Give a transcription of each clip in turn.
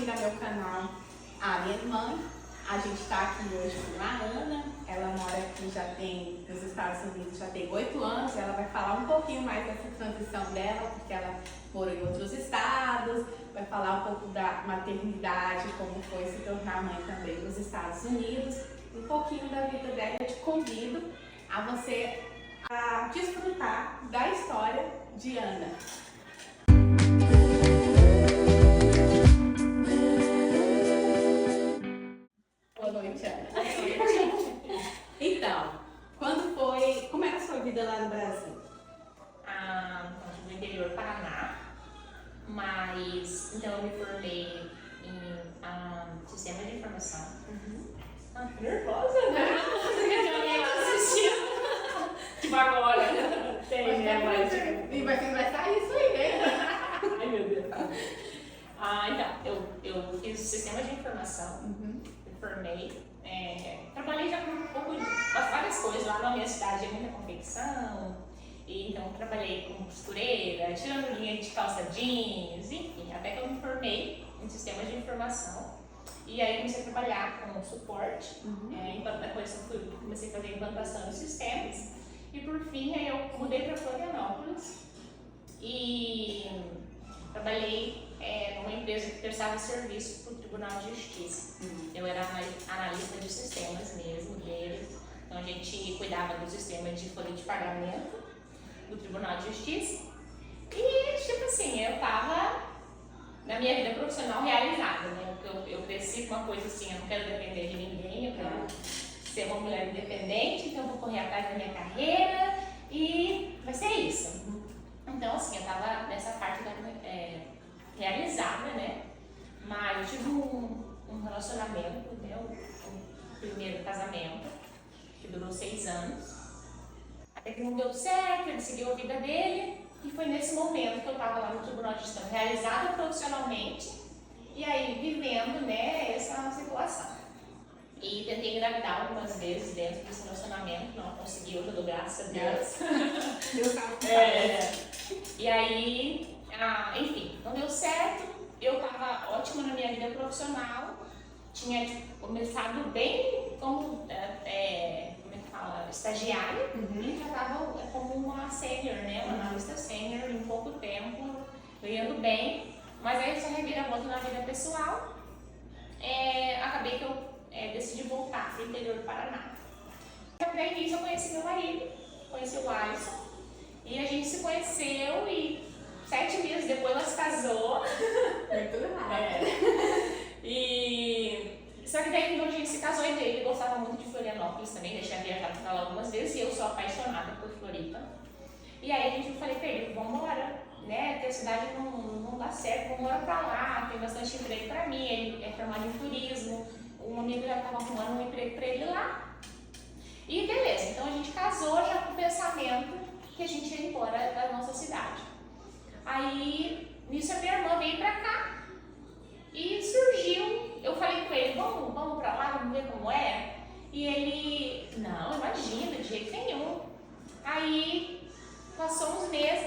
bem-vindo ao meu canal. A minha irmã, a gente está aqui hoje com a Ana. Ela mora aqui já tem, nos Estados Unidos, já tem 8 anos. Ela vai falar um pouquinho mais dessa transição dela, porque ela morou em outros estados. Vai falar um pouco da maternidade, como foi se tornar mãe também nos Estados Unidos. Um pouquinho da vida dela. Eu te convido a você a desfrutar da história de Ana. Boa noite, Ana. Então, como era a sua vida lá no Brasil? No interior do Paraná, mas então eu me formei em sistema de informação. Nervosa, né? Tipo agora, tem, né? E vai sair isso aí, né? Ai, meu Deus. Então, eu fiz sistema de informação, me formei, trabalhei já com um pouco de várias coisas lá na minha cidade, muita confecção, e então trabalhei como costureira, tirando linha de calça jeans, enfim, até que eu me formei em sistema de informação. E aí comecei a trabalhar com suporte, depois comecei a fazer implantação de sistemas, e por fim aí eu mudei para Florianópolis e trabalhei numa empresa que prestava serviço para o Tribunal de Justiça. Eu era analista de sistemas mesmo deles, então a gente cuidava do sistema de folha de pagamento do Tribunal de Justiça e tipo assim, eu tava na minha vida profissional realizada, né? Eu cresci com uma coisa assim, eu não quero depender de ninguém, eu quero ser uma mulher independente, então eu vou correr atrás da minha carreira e vai ser isso. Então assim, eu tava nessa parte realizada, né? Mas eu tive um relacionamento, né? Um primeiro casamento, que durou 6 anos. Até que não deu certo, ele seguiu a vida dele. E foi nesse momento que eu estava lá no Tribunal de Justiça, realizada profissionalmente, e aí vivendo, né, essa situação. E tentei engravidar algumas vezes dentro desse relacionamento, não consegui, hoje eu dou graças a Deus. E aí, enfim, não deu certo, eu estava ótima na minha vida profissional, tinha começado bem como estagiária, e já estava como uma sênior, né? Uma analista sênior em pouco tempo, ganhando bem, mas aí essa reviravolta na vida pessoal, acabei que eu decidi voltar para o interior do Paraná. Para início eu conheci meu marido, conheci o Alisson, e a gente se conheceu e 7 meses depois ela se casou. Muito rápido. Só que daí quando a gente se casou, ele gostava muito de Florianópolis também, já tinha viajado para lá algumas vezes, e eu sou apaixonada por Floripa. E aí eu falei pra ele, vamos embora, né, que a cidade não dá certo, vamos embora pra lá, tem bastante emprego pra mim, ele é formado em turismo, um amigo já estava arrumando um emprego pra ele lá. E beleza, então a gente casou já com o pensamento que a gente ia embora da nossa cidade. Aí, nisso a minha irmã veio pra cá e surgiu, eu falei com ele, vamos pra lá, vamos ver como é? E ele, não, imagina, de jeito nenhum. Aí, passou um mês,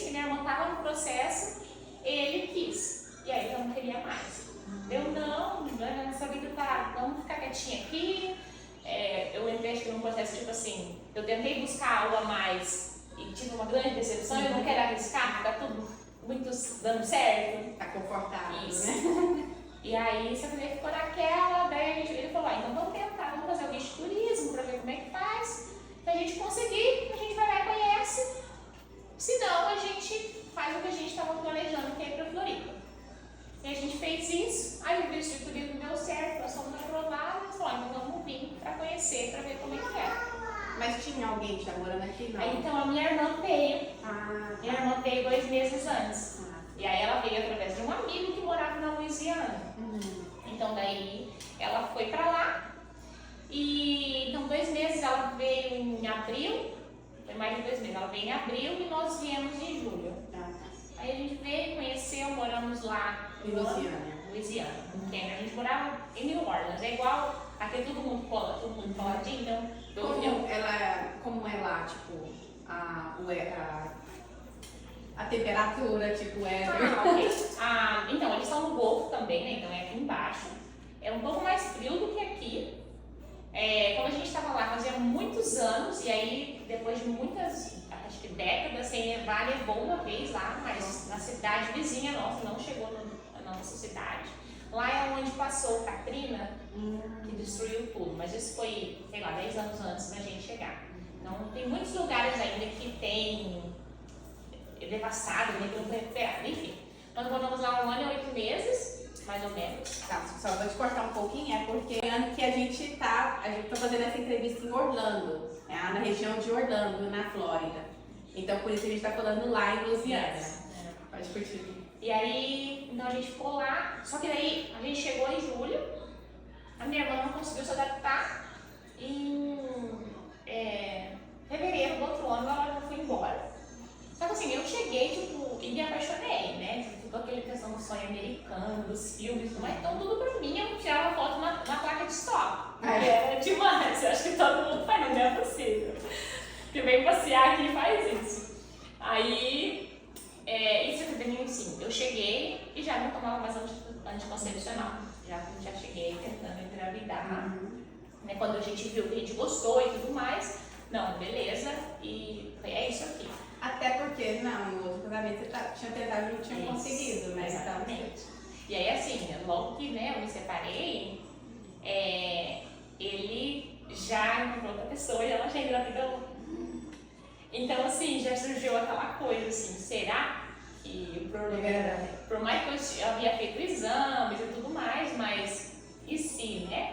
que minha irmã estava no processo, ele quis. E aí eu não queria mais. Eu não, nessa vida vamos ficar quietinha aqui. Eu entrei acho que num processo tipo assim, eu tentei buscar algo a mais e tive uma grande decepção, eu não quero arriscar, tá tudo muito dando certo. Tá confortável, isso, né? E aí, só que ele ficou naquela, daí ele falou, então vamos tentar, vamos fazer o guia de turismo pra ver como é que faz. Se a gente conseguir, a gente vai lá e conhece. Se não, a gente faz o que a gente estava planejando, que é ir pra Floripa. E a gente fez isso, aí o guia de turismo deu certo, nós fomos aprovados, então vamos vir pra conhecer, pra ver como é que é. Mas tinha alguém já morando aqui, não? Aí então a minha irmã veio. Minha irmã veio 2 meses antes. E aí ela veio através de um amigo que morava na Louisiana. Então daí ela foi pra lá. E então 2 meses ela veio em abril. Foi mais de 2 meses. Ela veio em abril e nós viemos em julho. Aí a gente veio, conheceu, moramos lá. Em Louisiana. A gente morava em New Orleans. É igual, aqui todo mundo coladinho, então. Como é lá, tipo, a temperatura, tipo, Ok. Então, eles estão no Golfo também, né? nevar, nevou uma vez lá, mas na cidade vizinha nossa, não chegou na nossa cidade. Lá é onde passou o Katrina, que destruiu tudo, mas isso foi, sei lá, 10 anos antes da gente chegar. Então, tem muitos lugares ainda que tem devastado, né, que não foi recuperado, enfim. Nós moramos lá 1 ano e 8 meses, mais ou menos. Tá, só vou te cortar um pouquinho, é porque é ano que a gente tá fazendo essa entrevista em Orlando, na região de Orlando, na Flórida. Então, por isso a gente tá falando lá em Louisiana. Pode curtir. E aí, então a gente ficou lá, só que daí a gente chegou em julho, a minha irmã não conseguiu se adaptar, em fevereiro do outro ano ela já foi embora. Só que assim, eu cheguei, tipo, e me apaixonei, né? Ficou aquela questão do sonho americano, dos filmes, mas então tudo pra mim, eu tirava foto na placa de stop. Era demais, eu acho que todo mundo faz, não é possível. Que vem passear aqui e faz isso. Aí, isso é bem assim, eu cheguei e já não tomava mais anticoncepcional. Já cheguei tentando engravidar. Né, quando a gente viu que a gente gostou e tudo mais, não, beleza, e é isso aqui. Até porque, no outro casamento você tinha tentado e não tinha conseguido, né? Exatamente. E aí, assim, logo que eu me separei, ele já encontrou outra pessoa e ela já engravidou. Então, assim, já surgiu aquela coisa, assim, será que o problema... Por mais que eu havia feito exames e tudo mais, mas e se, né?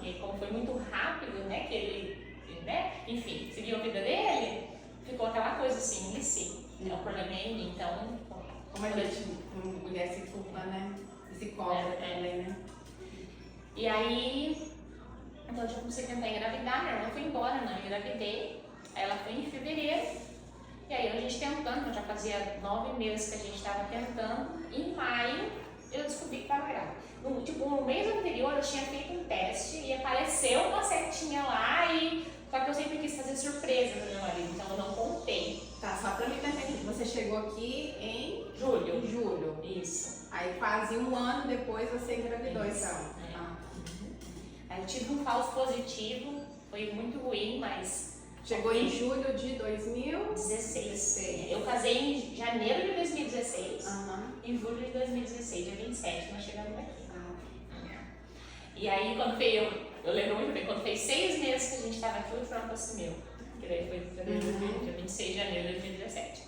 E aí, como foi muito rápido, né, que ele, né, enfim, seguiu a vida dele, ficou aquela coisa assim, e se? O problema é em mim, então... Como a gente, mulher se culpa, né? Se cobra também, né? E aí, então eu já comecei a tentar engravidar, minha irmã foi embora, não engravidei. Aí ela foi em fevereiro, e aí a gente tentando, já fazia 9 meses que a gente estava tentando. Em maio, eu descobri que estava grávida. No mês anterior, eu tinha feito um teste e apareceu uma setinha lá, só que eu sempre quis fazer surpresa pro meu marido, então eu não contei. Tá, só pra mim entender, você chegou aqui em julho. Julho. Isso. Aí quase 1 ano depois você engravidou, então. Aí eu tive um falso positivo, foi muito ruim, mas... Chegou em julho de 2016. Eu casei em janeiro de 2016, em julho de 2016, dia 27, nós chegamos aqui. E aí, quando veio, eu lembro muito bem, quando fez 6 meses que a gente estava aqui, o Trump assumiu. Que daí foi dia 26 de janeiro de 2017.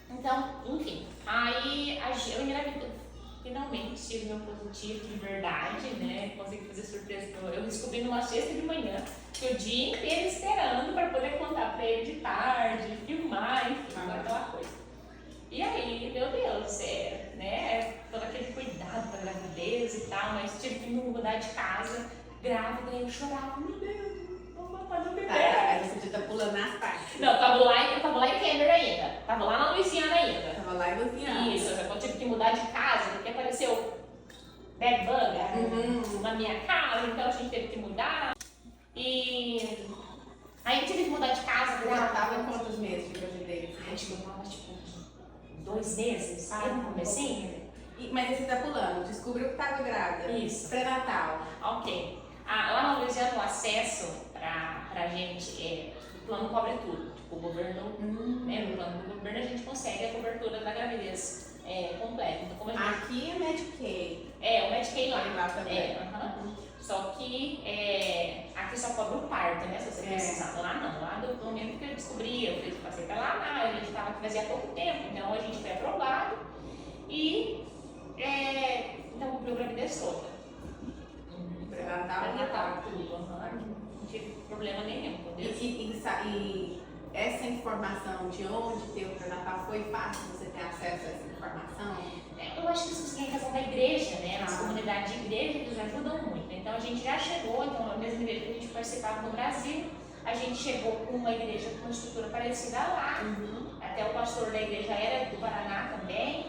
Então, enfim, aí eu engravidei. Finalmente tive meu positivo de verdade, né? Consegui fazer surpresa. Eu descobri numa sexta de manhã, que o dia inteiro esperando para poder contar para ele de tarde, filmar, enfim, aquela coisa. E aí, meu Deus, né? Todo aquele cuidado com a gravidez e tal, mas tive que me mudar de casa, grávida, e eu chorava, meu Deus, vamos fazer o bebê. Aí você já tá pulando nas partes. Não, eu tava lá em Cameron ainda, tava lá na Louisiana ainda. Tava lá em Louisiana. Isso, eu tive que mudar de casa, porque apareceu bed bug na minha casa, então a gente teve que mudar. E aí eu tive que mudar de casa. Você já tava quantos meses de gravidez? Acho que eu tava tipo 2 meses, no comecinho. Mas você tá pulando, descobriu que tava grávida. Isso. Pré-natal. Ok. Lá na Louisiana o acesso pra gente, o plano cobre tudo. Tipo, o governo, no plano do governo a gente consegue a cobertura da gravidez completa. Então, como a gente... Aqui é Medicaid. O Medicaid lá também. Só que aqui só cobre o parto, né? Se você precisar. Lá não. Lá do momento que eu descobri, eu passei pela análise, a gente estava aqui fazia pouco tempo, então a gente foi aprovado e então cumpriu a gravidez toda. Pré-natal, tudo. Não tive problema nenhum. E essa informação de onde ter o pré-natal foi fácil você ter acesso a essa informação? Eu acho que isso tem a questão da igreja, né? As comunidades de igreja eles ajudam muito. Então a gente já chegou, então a mesma igreja que a gente participava no Brasil, a gente chegou com uma igreja com uma estrutura parecida lá. Até o pastor da igreja era do Paraná também.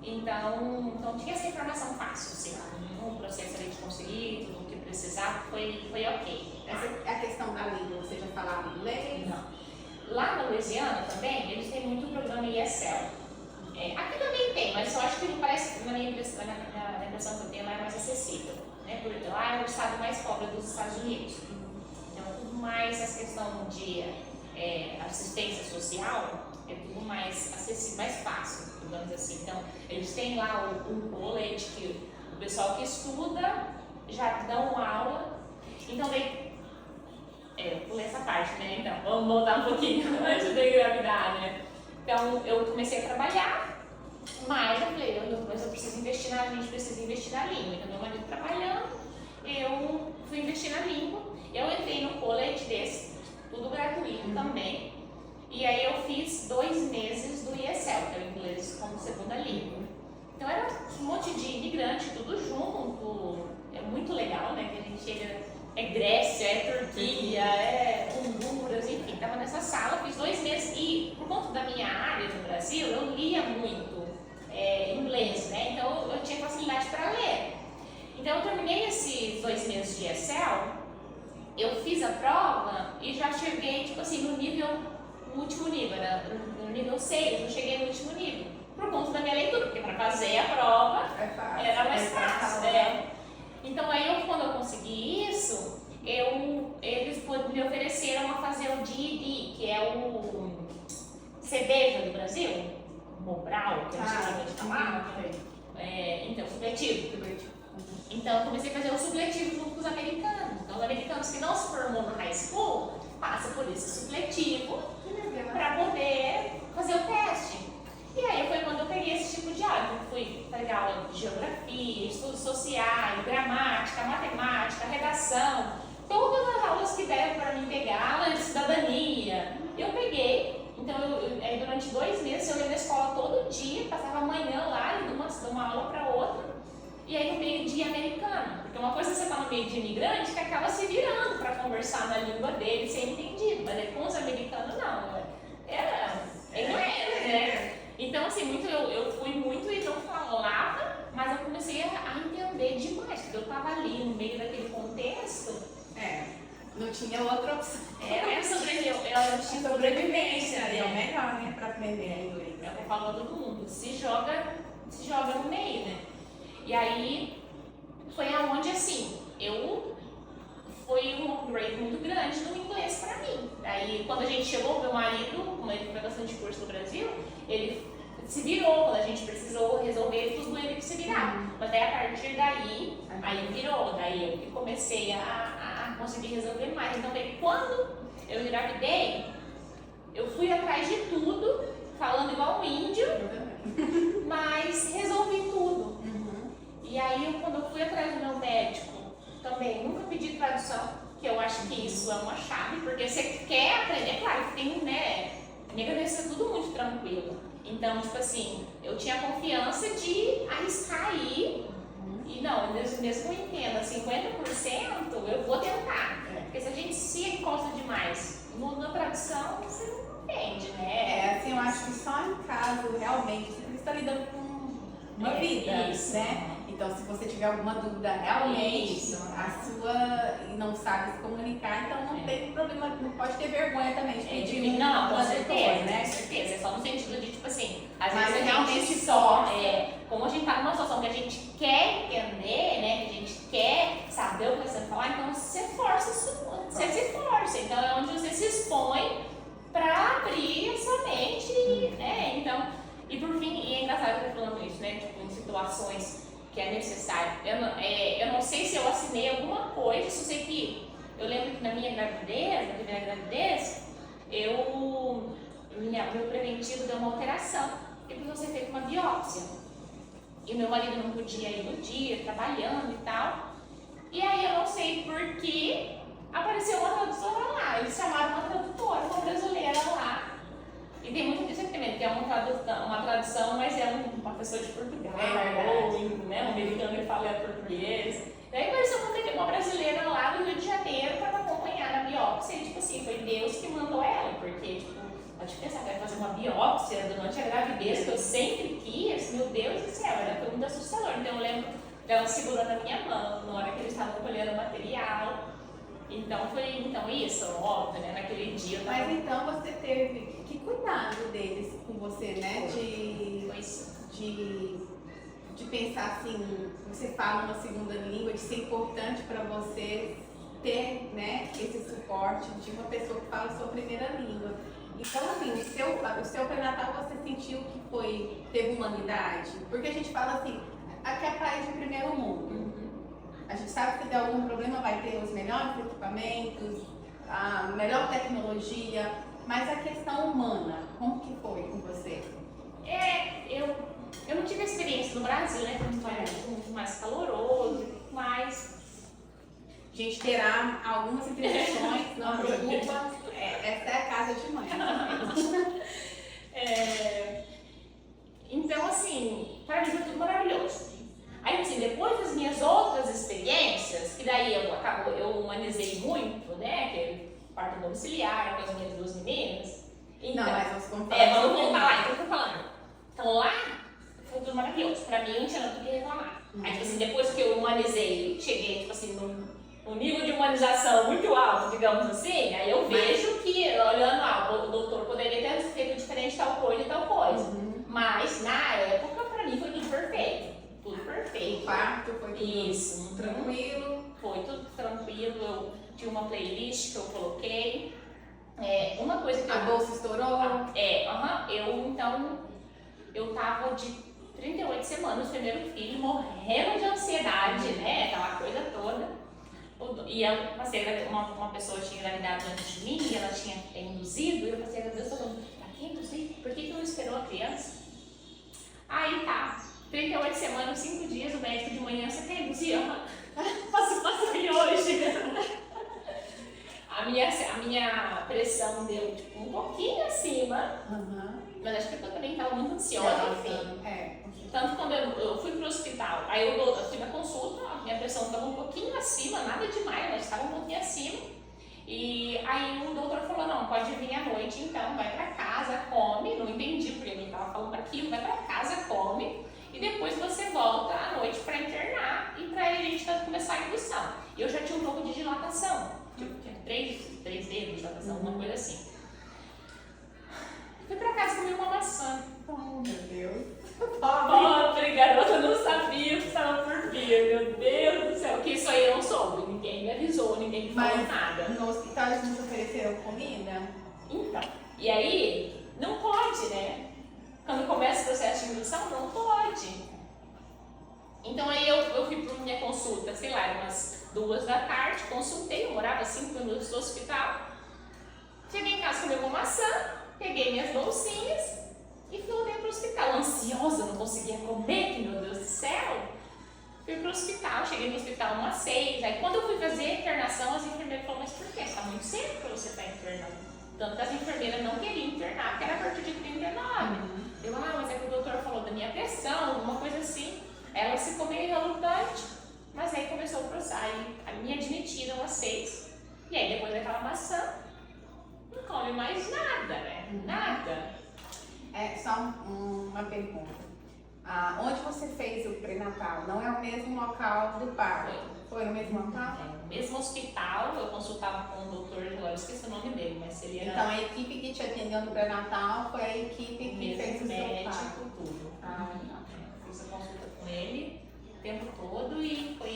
Então tinha essa informação fácil, assim. O processo ali de conseguir, tudo o que precisava foi ok. Essa é a questão da língua, você já falava inglês? Não. Lá na Louisiana também, eles têm muito programa ESL. Aqui também tem, mas eu acho que parece, na impressão que eu tenho, lá é mais acessível. Né? Porque lá é o estado mais pobre dos Estados Unidos. Então, tudo mais essa questão de assistência social, é tudo mais acessível, mais fácil, digamos assim. Então, eles têm lá um college que o pessoal que estuda já dão aula. Então, eu pulei essa parte, né? Então, vamos voltar um pouquinho antes da engravidar, né? Então, eu comecei a trabalhar, mas eu falei, mas eu preciso investir a gente precisa investir na língua. Então, meu marido trabalhando, eu fui investir na língua. Eu entrei no college desse, tudo gratuito também. E aí eu fiz 2 meses do ESL, que é o inglês como segunda língua. Então era um monte de imigrante, tudo junto. É muito legal, né? Que a gente chega... É Grécia, é Turquia, é Honduras, enfim, estava nessa sala, fiz 2 meses e por conta da minha área no Brasil, eu lia muito inglês, né? Então eu tinha facilidade para ler. Então eu terminei esses 2 meses de ESL, eu fiz a prova e já cheguei, tipo assim, no último nível, no nível 6, eu cheguei no último nível, por conta da minha leitura, porque para fazer a prova era mais fácil, né? Então aí quando eu consegui isso, eles me ofereceram a fazer o GED, que é o CBJ do Brasil, Mobral, que a gente chamava, então, supletivo. Então eu comecei a fazer o supletivo junto com os americanos. Então os americanos que não se formou no high school, passam por esse supletivo para poder fazer o teste. E aí foi quando eu peguei esse tipo de aula. Eu fui pegar aula de geografia, estudos sociais, gramática, matemática, redação, todas as aulas que deram para mim pegar, aula de cidadania. Eu peguei, então aí durante 2 meses eu ia na escola todo dia, passava a manhã lá, indo de uma aula para outra. E aí no meio-dia americano, porque uma coisa é você estar no meio de imigrante que acaba se virando para conversar na língua dele, ser entendido, mas aí com os americanos não, era inglês, né? Então assim, eu fui muito e não falava, mas eu comecei a entender demais, porque eu estava ali no meio daquele contexto. Não tinha outra opção. Era sobrevivência. É o melhor, né, para aprender inglês. Eu falo a todo mundo, se joga no meio, né? E aí foi aonde assim, foi um upgrade muito grande no inglês pra mim. Aí quando a gente chegou, meu marido, como ele foi bastante curso no Brasil, ele se virou, quando a gente precisou resolver tudo, ele que se virava. Mas daí a partir daí, aí virou, daí eu que comecei a conseguir resolver mais. Então daí quando eu engravidei, eu fui atrás de tudo, falando igual um índio, mas resolvi tudo. E aí, quando eu fui atrás do meu médico, também nunca pedi tradução, que eu acho que isso é uma chave, porque você quer aprender, é claro, tem, né? Minha cabeça é tudo muito tranquilo. Então, tipo assim, eu tinha confiança de arriscar aí, e não, mesmo eu entendo, 50% eu vou tentar. Porque se a gente se encosta demais na tradução, você não entende, né? Assim, eu acho que só em caso, realmente, você está lidando com uma vida, né? Então, se você tiver alguma dúvida realmente, e não sabe se comunicar, então não tem problema, não pode ter vergonha também de pedir não, com certeza, né? Com certeza. É só no sentido de, tipo assim, às mas vezes a gente só, como a gente tá numa situação que a gente quer entender, né, que a gente quer saber o que você vai falar, então você você se força. Então é onde você se expõe para abrir a sua mente, né? Então, e por fim, e é engraçado que eu tô falando isso, né, tipo, em situações que é necessário. Eu não sei se eu assinei alguma coisa, só sei que eu lembro que na minha gravidez, na primeira gravidez, meu preventivo deu uma alteração e precisou ser feita uma biópsia. E meu marido não podia ir no dia, trabalhando e tal. E aí eu não sei por que apareceu uma tradutora lá. Eles chamaram uma tradutora, uma brasileira lá. E tem muito disso também, que é uma tradução, mas é uma pessoa de Portugal, ou né, um americano que fala português. Daí apareceu uma brasileira lá do Rio de Janeiro para acompanhar a biópsia, e tipo assim, foi Deus que mandou ela, porque tipo, pode pensar que vai fazer uma biópsia durante a gravidez, que eu sempre quis, meu Deus do céu, foi muito assustador. Então eu lembro dela segurando a minha mão na hora que eles estavam colhendo o material. Então foi isso, óbvio, né? Naquele dia. Mas então você teve que cuidado deles com você, né? De pensar assim, você fala uma segunda língua, de ser importante para você ter, né, esse suporte de uma pessoa que fala a sua primeira língua. Então, assim, o seu pré-natal você sentiu que teve humanidade? Porque a gente fala assim, aqui é país de primeiro mundo. A gente sabe que se der algum problema vai ter os melhores equipamentos, a melhor tecnologia, mas a questão humana, como que foi com você? Eu não tive experiência no Brasil, né? Foi muito mais caloroso, mas A gente terá algumas intervenções, não preocupa, essa é a casa de mãe. Então, assim, para mim foi tudo maravilhoso. Aí, assim, depois das minhas outras experiências, que daí eu humanizei muito, né? Que é parto domiciliar, com as minhas duas meninas. Então, não, mas vamos contar. Vamos voltar lá, então eu tô falando. Então lá foi tudo maravilhoso. Pra mim não tinha nada do que reclamar. Aí, tipo assim, depois que eu humanizei, cheguei, tipo assim, num nível de humanização muito alto, digamos assim, aí eu vejo que, olhando, o doutor poderia ter feito diferente tal coisa e tal coisa. Mas na época, pra mim, foi tudo perfeito. Tudo perfeito. O parto foi tudo isso, tranquilo. Foi tudo tranquilo. Eu tinha uma playlist que eu coloquei. Uma coisa que a bolsa estourou? Eu tava de 38 semanas, primeiro filho, morrendo de ansiedade, né? Aquela coisa toda. E eu passei, uma pessoa tinha engravidado antes de mim, e ela tinha induzido, e eu passei, Deus, pra que induzir? Por que não esperou a criança? Aí tá, 38 semanas, 5 dias, o médico de manhã, você quer induzir? Posso ir hoje? A minha pressão deu tipo, um pouquinho acima, mas acho que eu também estava muito ansiosa, enfim. Tanto quando eu fui pro hospital, aí eu fui na consulta, a minha pressão estava um pouquinho acima, nada demais, mas estava um pouquinho acima. E aí o doutor falou, não, pode vir à noite então, vai pra casa, come, não entendi porque ele estava falando aquilo, vai pra casa, come, e depois você volta à noite para internar e pra gente começar a indução. E eu já tinha um pouco de dilatação, tinha 3 dedos de dilatação, uma coisa assim. Fui pra casa comer uma maçã. Oh, meu Deus. Pobre garota, eu não sabia o que estava por vir, meu Deus do céu. Que isso aí eu não soube, ninguém me avisou, ninguém me falou nada. No hospital eles nos ofereceram comida? Então, e aí, não pode, né? Quando começa o processo de indução, não pode. Então aí eu fui pra minha consulta, sei lá, umas 2 da tarde, consultei, eu morava 5 minutos do hospital. Cheguei em casa, comi uma maçã, peguei minhas bolsinhas e voltei pro hospital, ansiosa, não conseguia comer, que meu Deus do céu. Fui pro hospital, cheguei no hospital umas 6, aí quando eu fui fazer a internação, as enfermeiras falaram, mas por quê? Está muito cedo para você estar internando. Tanto que as enfermeiras não queriam internar, porque era a partir de 39. Eu, mas é que o doutor falou da minha pressão, alguma coisa assim. Ela ficou meio relutante, mas aí começou o processo, aí me admitiram às 6. E aí depois daquela maçã, não come mais nada, né? Nada. Só uma pergunta. Onde você fez o pré-natal? Não é o mesmo local do parto? Foi no mesmo local? No mesmo hospital, eu consultava com o doutor, agora eu esqueci o nome dele, mas seria... Então a equipe que te atendeu no pré-natal foi a equipe que fez o seu parto? Tudo. Fiz a consulta com ele o tempo todo e foi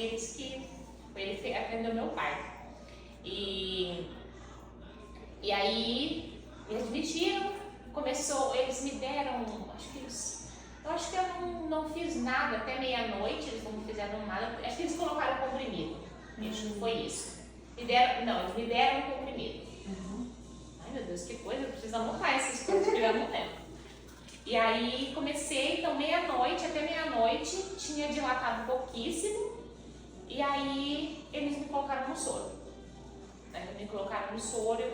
ele que atendeu meu parto. E aí eles admitiram, eles me deram, eu acho que eu não fiz nada até meia-noite, eles não fizeram nada, acho que eles colocaram comprimido, acho que foi isso. Eles me deram comprimido. Ai meu Deus, que coisa, eu preciso anotar essas coisas que já não lembro. E aí comecei, então meia-noite, até meia-noite, tinha dilatado pouquíssimo, e aí eles me colocaram no soro. Me colocaram no soro e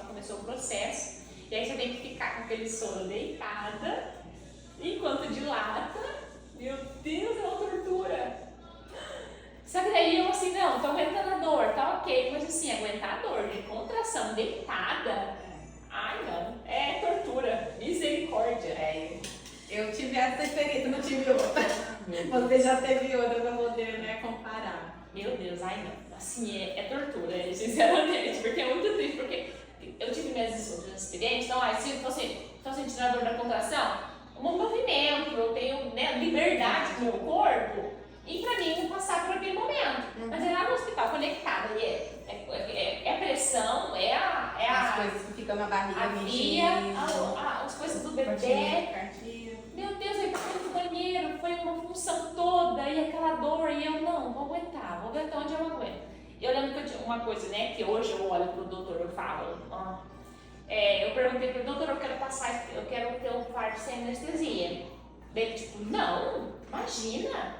começou o processo. E aí você tem que ficar com aquele soro deitada, enquanto dilata. Meu Deus, é uma tortura. Só que daí eu assim, não, tô aguentando a dor, tá ok. Mas assim, aguentar a dor de contração deitada, ai não, é tortura, misericórdia. Eu tive essa experiência, não tive outra. Você já teve outra pra poder, né, comparar. Meu Deus, ai não, assim, é tortura, sinceramente, porque é muito triste, porque eu tive minhas outras experiências, então, se estou sentindo a dor da contração, um movimento, eu tenho, né, liberdade do meu corpo, e pra mim passar por aquele momento. Mas é lá no hospital, conectada, e é fica na barriga havia mexendo. as coisas do bebê. Cartilha. Meu Deus, aí foi no banheiro, foi uma função toda, e aquela dor, e eu não, vou aguentar onde eu aguento. Eu lembro que eu tinha uma coisa, né, que hoje eu olho pro doutor, eu falo, eu perguntei pro doutor, eu quero ter um parto sem anestesia. Ele tipo, não, imagina,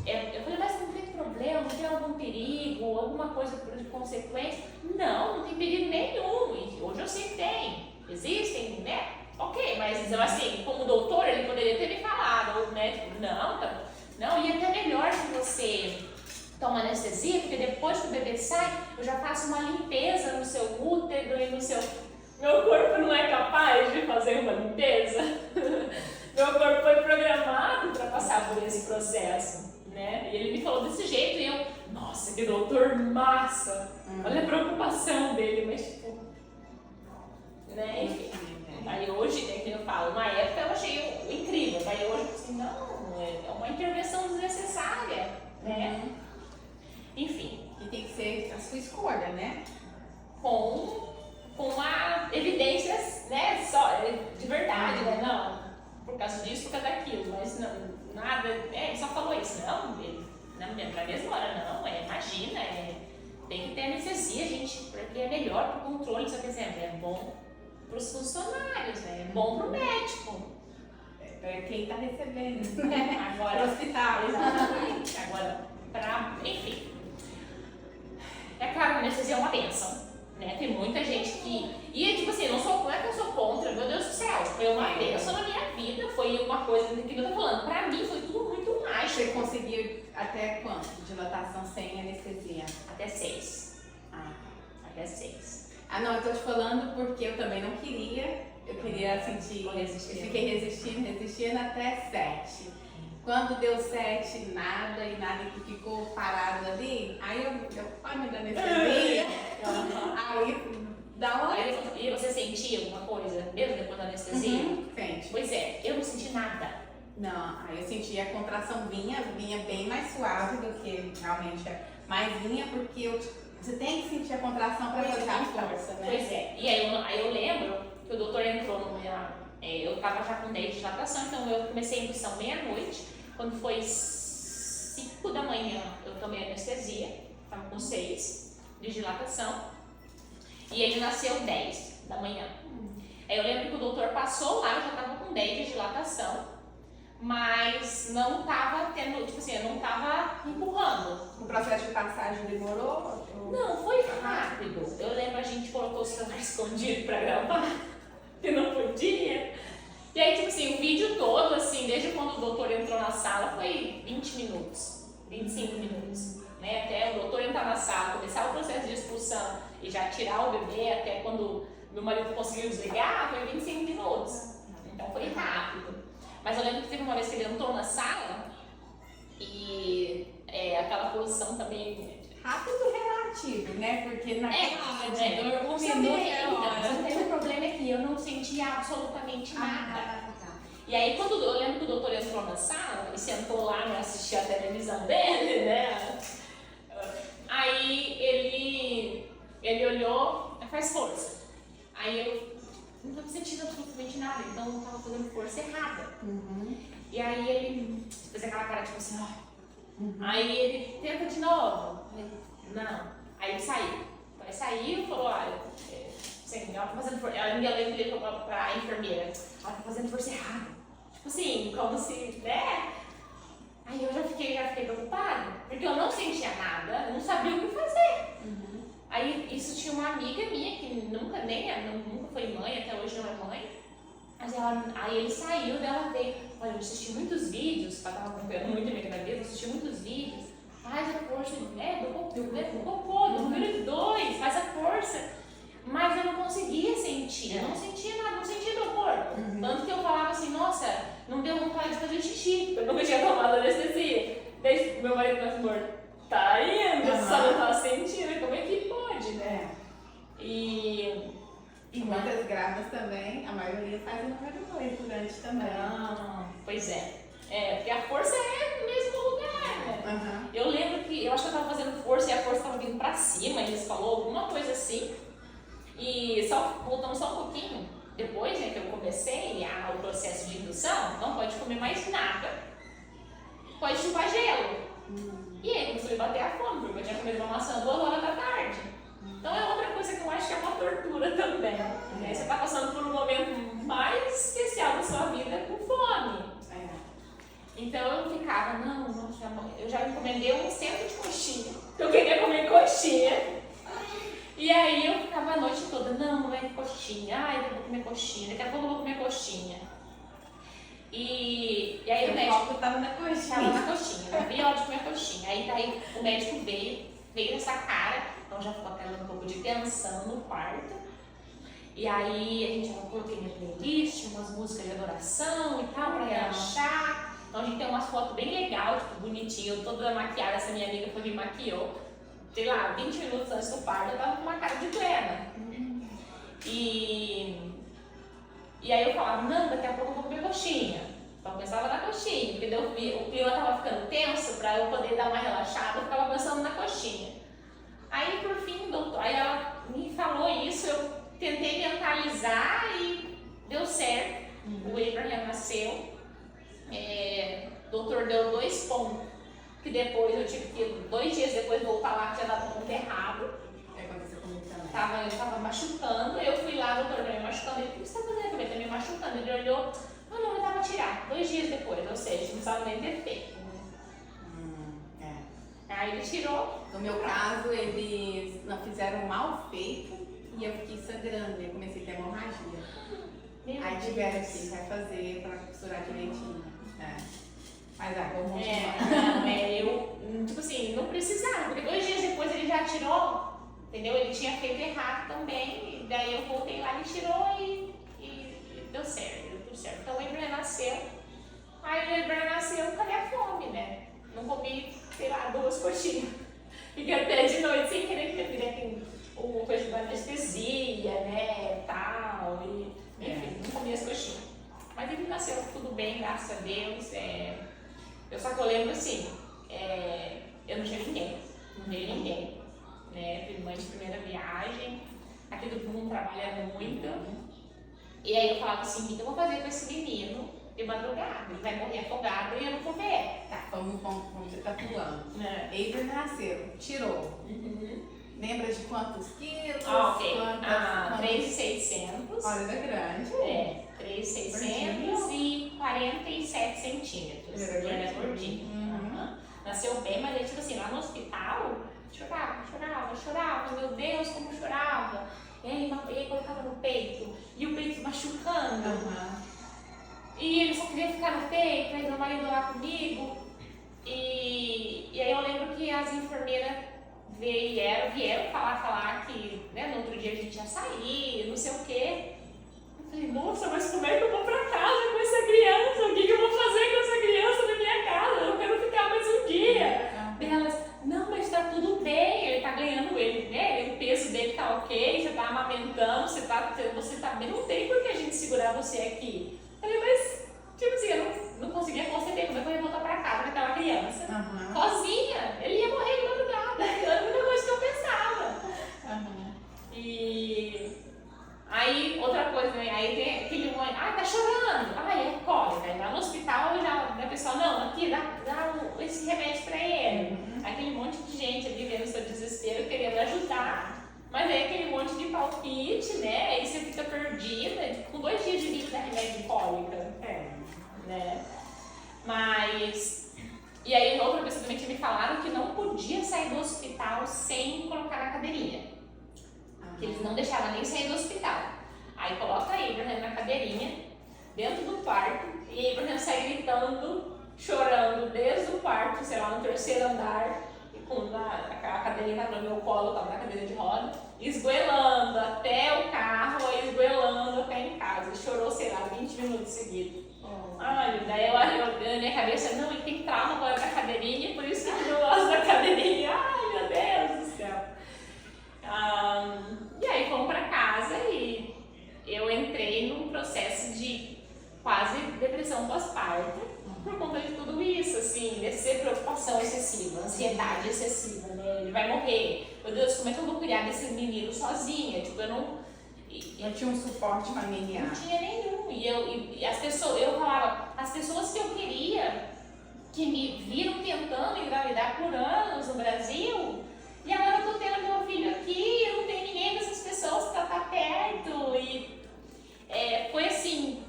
eu falei, mas não tem problema, não tem algum perigo, alguma coisa de consequência? Não, não tem perigo nenhum, e hoje eu sei que tem, existem, né? Ok, mas assim, como doutor, ele poderia ter me falado, ou o médico, não, e até melhor se você toma anestesia, porque depois que o bebê sai, eu já faço uma limpeza no seu útero e no seu... Meu corpo não é capaz de fazer uma limpeza. Meu corpo foi programado para passar por esse processo, né? E ele me falou desse jeito e eu, nossa, que doutor massa! Olha a preocupação dele, mas tipo... Né? Enfim. Aí hoje, né, que eu falo, na época eu achei incrível, aí hoje eu assim, não, é uma intervenção desnecessária, né? Enfim. E tem que ser a sua escolha, né? Com a evidências, né, só, de verdade, né? Não, por causa disso, por causa daquilo, mas não, nada, ele só falou isso, não, ele, na mesma hora, não, imagina, tem que ter anestesia, gente, porque é melhor para o controle, só que exemplo, é bom para os funcionários, né? É bom para o médico. Para quem está recebendo. Agora, para o hospital. Exatamente. Agora, enfim. É claro que a anestesia é uma bênção, né? Tem muita gente que... E tipo assim, não é que eu sou contra, meu Deus do céu. Foi uma bênção na minha vida, foi uma coisa que eu tô falando. Para mim foi tudo muito mágico. Você conseguiu até quanto? Dilatação sem anestesia? Até 6. Até 6. Não, eu tô te falando porque eu também não queria. Eu queria sentir. Eu fiquei resistindo até 7. Quando deu 7, nada que ficou parado ali, aí eu fui da anestesia. Aí dá uma. E você sentia alguma coisa, mesmo depois da anestesia? Sente. Pois é, eu não senti nada. Não, aí eu senti a contração vinha bem mais suave do que realmente é. Mas vinha porque você tem que sentir a contração para fazer a força, né? Pois é. E aí eu lembro que o doutor entrou no eu estava já com 10 de dilatação, então eu comecei a indução meia-noite. Quando foi 5 da manhã, eu tomei anestesia, estava com 6 de dilatação. E ele nasceu 10 da manhã. Aí eu lembro que o doutor passou lá, eu já estava com 10 de dilatação. Mas não estava tendo, tipo assim, eu não estava empurrando. O processo de passagem demorou? Não, foi rápido. Eu lembro a gente colocou o celular escondido para gravar, que não podia. E aí, tipo assim, o vídeo todo, assim, desde quando o doutor entrou na sala, foi 20 minutos, 25 minutos. Né? Até o doutor entrar na sala, começar o processo de expulsão e já tirar o bebê, até quando meu marido conseguiu desligar, foi 25 minutos. Então foi rápido. Mas eu lembro que teve uma vez que ele entrou na sala e aquela posição também... Rápido relativo, né? Porque naquela dor, um minuto é hora. Só tem um problema é que eu não sentia absolutamente nada. E aí, quando eu lembro que o doutor entrou na sala e sentou lá para assistir a televisão dele, né? Aí ele olhou, faz força. Aí eu não estava sentindo absolutamente nada, então eu estava fazendo força errada. E aí ele fez aquela cara tipo assim, ó. Aí ele tenta de novo. Não. Aí ele saiu. Então ele saiu e falou, olha, ela tá fazendo força. Ela me levou pra enfermeira. Ela tá fazendo força errada. Tipo assim, como se, né? Aí eu já fiquei preocupada, porque eu não sentia nada, eu não sabia o que fazer. Aí isso tinha uma amiga minha que nunca foi mãe, até hoje não é mãe. Mas aí ele saiu dela veio. Olha, eu assisti muitos vídeos, ela estava acompanhando muito a minha gravidez, eu assisti muitos vídeos. Faz a força, do cocô, do número 2, faz a força. Mas eu não conseguia sentir, eu não sentia nada, não sentia meu corpo. Tanto que eu falava assim, nossa, não deu vontade de fazer xixi, eu nunca tinha tomado anestesia. Daí meu marido falou, amor, tá indo, só não tá sentindo, como é que pode, né? E muitas grávidas também, a maioria faz o número 2 durante também. Pois é. Porque a força é no mesmo lugar, né? Eu lembro que, eu acho que eu tava fazendo força e a força tava vindo pra cima, eles falou alguma coisa assim. E voltando só um pouquinho, depois, né, que eu comecei o processo de indução, não pode comer mais nada, pode chupar gelo. E aí começou a me bater a fome, porque eu tinha comido uma maçã 2 horas da tarde. Então é outra coisa que eu acho que é uma tortura também. Né? Você está passando por um momento mais especial da sua vida com fome. Então eu ficava, eu já encomendei um centro de coxinha, eu queria comer coxinha. E aí eu ficava a noite toda, não é coxinha, eu vou comer coxinha, daqui a pouco eu vou comer coxinha. E aí o médico estava na coxinha. Tava na coxinha, eu vi hora de comer coxinha. Aí daí o médico veio nessa cara, então já ficou aquela um pouco de tensão no quarto. E aí eu coloquei minha playlist, umas músicas de adoração e tal, pra relaxar. Então a gente tem umas fotos bem legais, tipo, bonitinha, eu toda maquiada, essa minha amiga foi me maquiou. Sei lá, 20 minutos antes do parto, eu tava com uma cara de plena. E aí eu falava, não, daqui a pouco eu vou comer coxinha. Então eu pensava na coxinha, porque o clima tava ficando tenso, pra eu poder dar uma relaxada, eu ficava pensando na coxinha. Aí por fim, aí ela me falou isso, eu tentei mentalizar e deu certo. O Abraham nasceu, o doutor deu 2 pontos, que depois eu tive que 2 dias depois voltar lá que tinha dado ponto errado. Aconteceu comigo também. Eu tava machucando, eu fui lá, o doutor me machucando, ele, o que você tá fazendo? Ele tá me machucando, ele olhou, não, eu tava tirar, 2 dias depois, ou seja, não precisava nem ter feito. Aí ele tirou. No meu caso, eles não fizeram mal feito e eu fiquei sangrando, eu comecei a ter hemorragia. Aí tiveram que refazer pra costurar direitinho. Mas vamos continuar. Eu, tipo assim, não precisava, porque 2 dias depois ele já tirou, entendeu? Ele tinha feito errado também, e daí eu voltei lá, ele tirou e deu certo, deu tudo certo. Então o Abraham nasceu, aí o Abraham nasceu, cadê a fome, né? Não comi, sei lá, 2 coxinhas. Fiquei até de noite sem querer, porque minha filha tem uma coisa de anestesia, né, tal, e enfim, não comi as coxinhas. Mas ele nasceu tudo bem, graças a Deus. Só que eu lembro assim, eu não tinha ninguém, né? Fui mãe de primeira viagem, aqui todo mundo trabalha muito. E aí eu falava assim, o que eu vou fazer com esse menino de madrugada? Ele vai morrer afogado e eu não comer. Tá, vamos recapitulando. Abraham nasceu, tirou. Lembra de quantos quilos? Ok. 3.600. Olha, é grande. 3.647 centímetros. Ele era gordinho. Nasceu bem, mas ele, tipo assim, lá no hospital, chorava, meu Deus, como chorava. E aí colocava no peito, e o peito machucando. E ele só queria ficar no peito, aí meu marido lá comigo. E aí eu lembro que as enfermeiras vieram falar que, né, no outro dia a gente ia sair, não sei o quê. Eu falei, moça, mas como é que eu vou pra casa com essa criança? O que eu vou fazer com essa criança na minha casa? Eu quero ficar mais um dia. Daí elas, não, mas tá tudo bem, ele tá ganhando ele, né? O peso dele tá ok, você tá amamentando, você tá bem, não tem por que a gente segurar você aqui. Eu falei, mas, tipo assim, eu não conseguia conceber como é que eu ia voltar pra casa com aquela criança. Sozinha, ele ia morrer de madrugada. Era a única coisa que eu pensava. E aí, outra coisa, né? Aí tem aquele mãe, tá chorando, é cólica. Aí lá no hospital a pessoa, não, aqui, dá esse remédio pra ele. Aquele monte de gente ali vendo o seu desespero, querendo ajudar. Mas aí aquele monte de palpite, né? Aí você fica perdida, com 2 dias de vida da remédio de cólica. Né? Mas. E aí outra pessoa também que me falaram que não podia sair do hospital sem colocar na cadeirinha. Que eles não deixavam nem sair do hospital. Aí coloca a Abraham na cadeirinha, dentro do quarto, e a Abraham sai gritando, chorando desde o quarto, sei lá, no 3º andar, com a cadeirinha no meu colo, estava na cadeira de roda, esgoelando até o carro, aí esgoelando até em casa. Chorou, sei lá, 20 minutos seguidos. Daí eu na minha cabeça, não, ele tem trauma agora da cadeirinha, por isso que eu não gosto da cadeirinha. Meu Deus do céu. E aí fomos pra casa e eu entrei num processo de quase depressão pós-parto por conta de tudo isso, assim, dessa preocupação excessiva, ansiedade excessiva, né? Ele vai morrer. Meu Deus, como é que eu vou cuidar desse menino sozinha? Tipo, eu não Não tinha um suporte familiar. Não tinha nenhum. E as pessoas, eu falava, as pessoas que eu queria, que me viram tentando engravidar por anos no Brasil, e agora eu tô tendo meu filho aqui, eu não tenho ninguém dessas pessoas pra estar perto. E foi assim,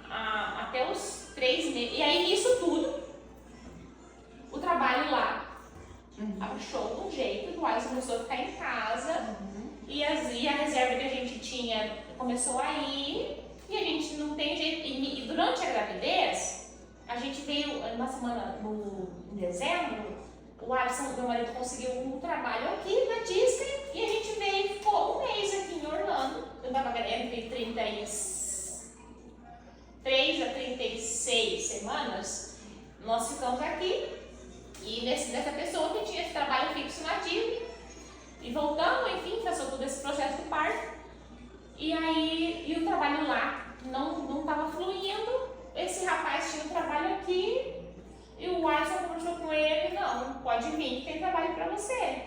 até os 3 meses. E aí nisso tudo, o trabalho lá puxou de um jeito, o Alisson começou a ficar em casa, e a reserva que a gente tinha começou a ir, e a gente não tem jeito. E durante a gravidez, a gente veio uma semana em dezembro, o Alisson, meu marido, conseguiu um trabalho aqui na Disney, e a gente veio e ficou um mês aqui em Orlando. Eu estava entre 33 a 36 semanas, nós ficamos aqui. E dessa pessoa que tinha esse trabalho fixo na Disney, e voltamos, enfim, passou todo esse processo de parto. E aí, o trabalho lá não estava fluindo. Esse rapaz tinha um trabalho aqui, e o Alisson conversou com ele: não, pode vir, tem trabalho para você.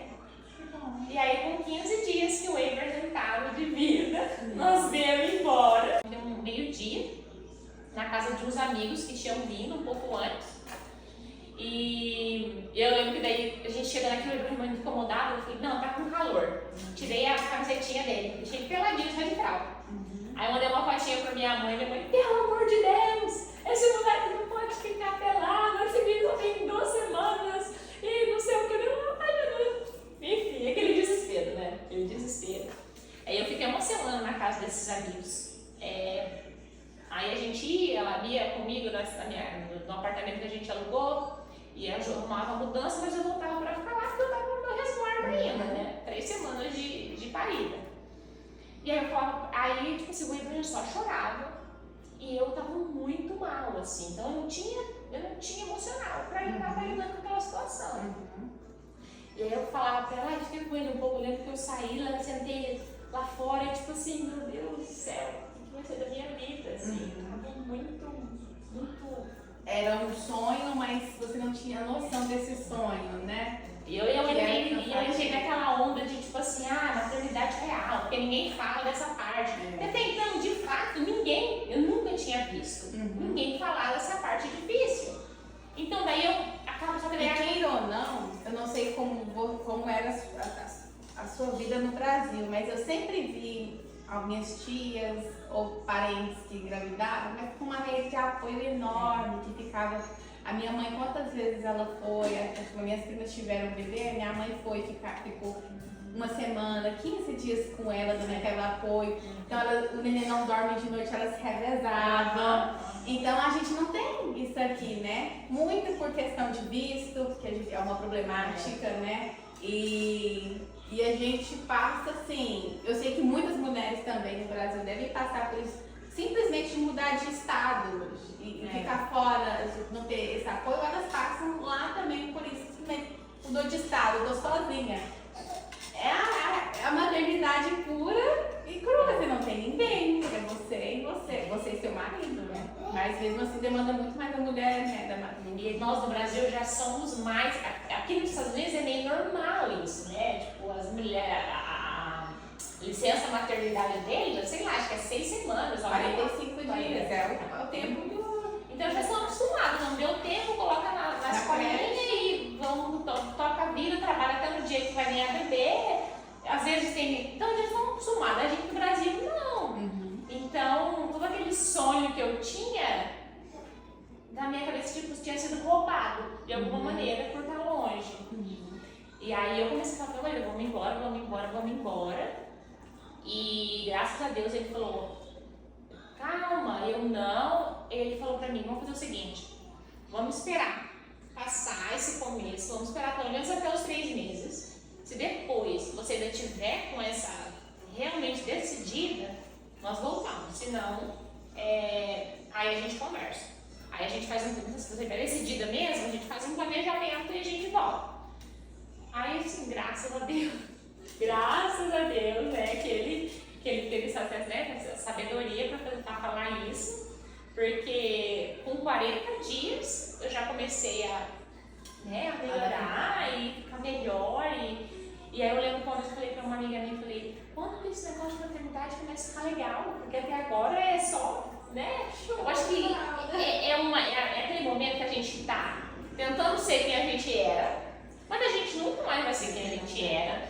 E aí, com 15 dias que o Abraham estava de vida, nós viemos embora. Deu um meio-dia, na casa de uns amigos que tinham vindo um pouco antes. E eu lembro que daí a gente chega naquele lugar muito incomodado, eu falei: não, tá com calor. Tirei a camisetinha dele, deixei peladinho radical. Aí mandei uma fotinha pra minha mãe, pelo amor de Deus, esse moleque não pode ficar pelado, esse menino tem 2 semanas e não sei o que. Enfim, aquele desespero, né? Aquele desespero. Aí eu fiquei uma semana na casa desses amigos. Aí a gente ia, ela ia comigo no apartamento que a gente alugou, e eu arrumava a mudança, mas eu voltava pra ficar lá porque eu tava no meu resguardo ainda, né? 3 semanas de parida. E aí eu falava, tipo assim, o Ibrahim só chorava, e eu tava muito mal, assim, então eu não tinha emocional pra estar lidando com aquela situação. E aí eu falava pra ela: fiquei com ele um pouco, eu lembro que eu saí lá, sentei lá fora, e tipo assim, meu Deus do céu, o que vai ser da minha vida, assim, tava muito... Era um sonho, mas você não tinha noção desse sonho, né? E eu entrei naquela onda de tipo assim, maternidade real, porque ninguém fala dessa parte. Até então, de fato, eu nunca tinha visto ninguém falar dessa parte difícil. Então daí eu acabo só que daí... Queira ou não, eu não sei como era a sua vida no Brasil, mas eu sempre vi minhas tias ou parentes que engravidaram, mas com uma rede de apoio enorme, que ficava... A minha mãe, quantas vezes ela foi, as minhas primas tiveram um bebê, minha mãe ficou uma semana, 15 dias com ela, dando aquele apoio. Então o neném não dorme de noite, elas se revezavam. Então a gente não tem isso aqui, né? Muito por questão de visto, que é uma problemática, né? E a gente passa assim, eu sei que muitas mulheres também no Brasil devem passar por isso, simplesmente mudar de estado e ficar fora, não ter esse apoio, elas passam lá também por isso, simplesmente mudou de estado, eu tô sozinha. É a maternidade pura e crua, você não tem ninguém, é você e seu marido, né? Mas mesmo assim demanda muito mais a mulher, né, da maternidade. E nós no Brasil já somos mais, aqui nos Estados Unidos é meio normal isso, né? Tipo, as mulheres, a licença maternidade deles, sei lá, acho que é 6 semanas. 45 dias, é o tempo do... Então já estão acostumados, não deu tempo, coloca na escolinha e toca a vida, trabalha até no dia que vai ganhar bebê. Às vezes tem. Então já estão acostumados, a gente no Brasil não. Então, todo aquele sonho que eu tinha, na minha cabeça, tipo, tinha sido roubado de alguma maneira por estar longe. E aí eu comecei a falar pra ele: vamos embora. E graças a Deus ele falou: calma, eu não. Ele falou pra mim: vamos fazer o seguinte, vamos esperar passar esse começo, vamos esperar pelo menos até os 3 meses. Se depois você ainda tiver com essa realmente decidida, nós voltamos. Se não, aí a gente conversa. Aí a gente faz se você estiver decidida mesmo, a gente faz um planejamento e a gente volta. Aí assim, graças a Deus, né, que ele teve essa sabedoria para falar isso, porque com 40 dias eu já comecei a melhorar e ficar melhor, E aí eu lembro quando eu falei pra uma amiga minha, falei, quando que esse negócio de maternidade começa a ficar legal? Porque até agora é só, né? Eu acho que é aquele momento que a gente tá tentando ser quem a gente era, mas a gente nunca mais vai ser quem a gente era.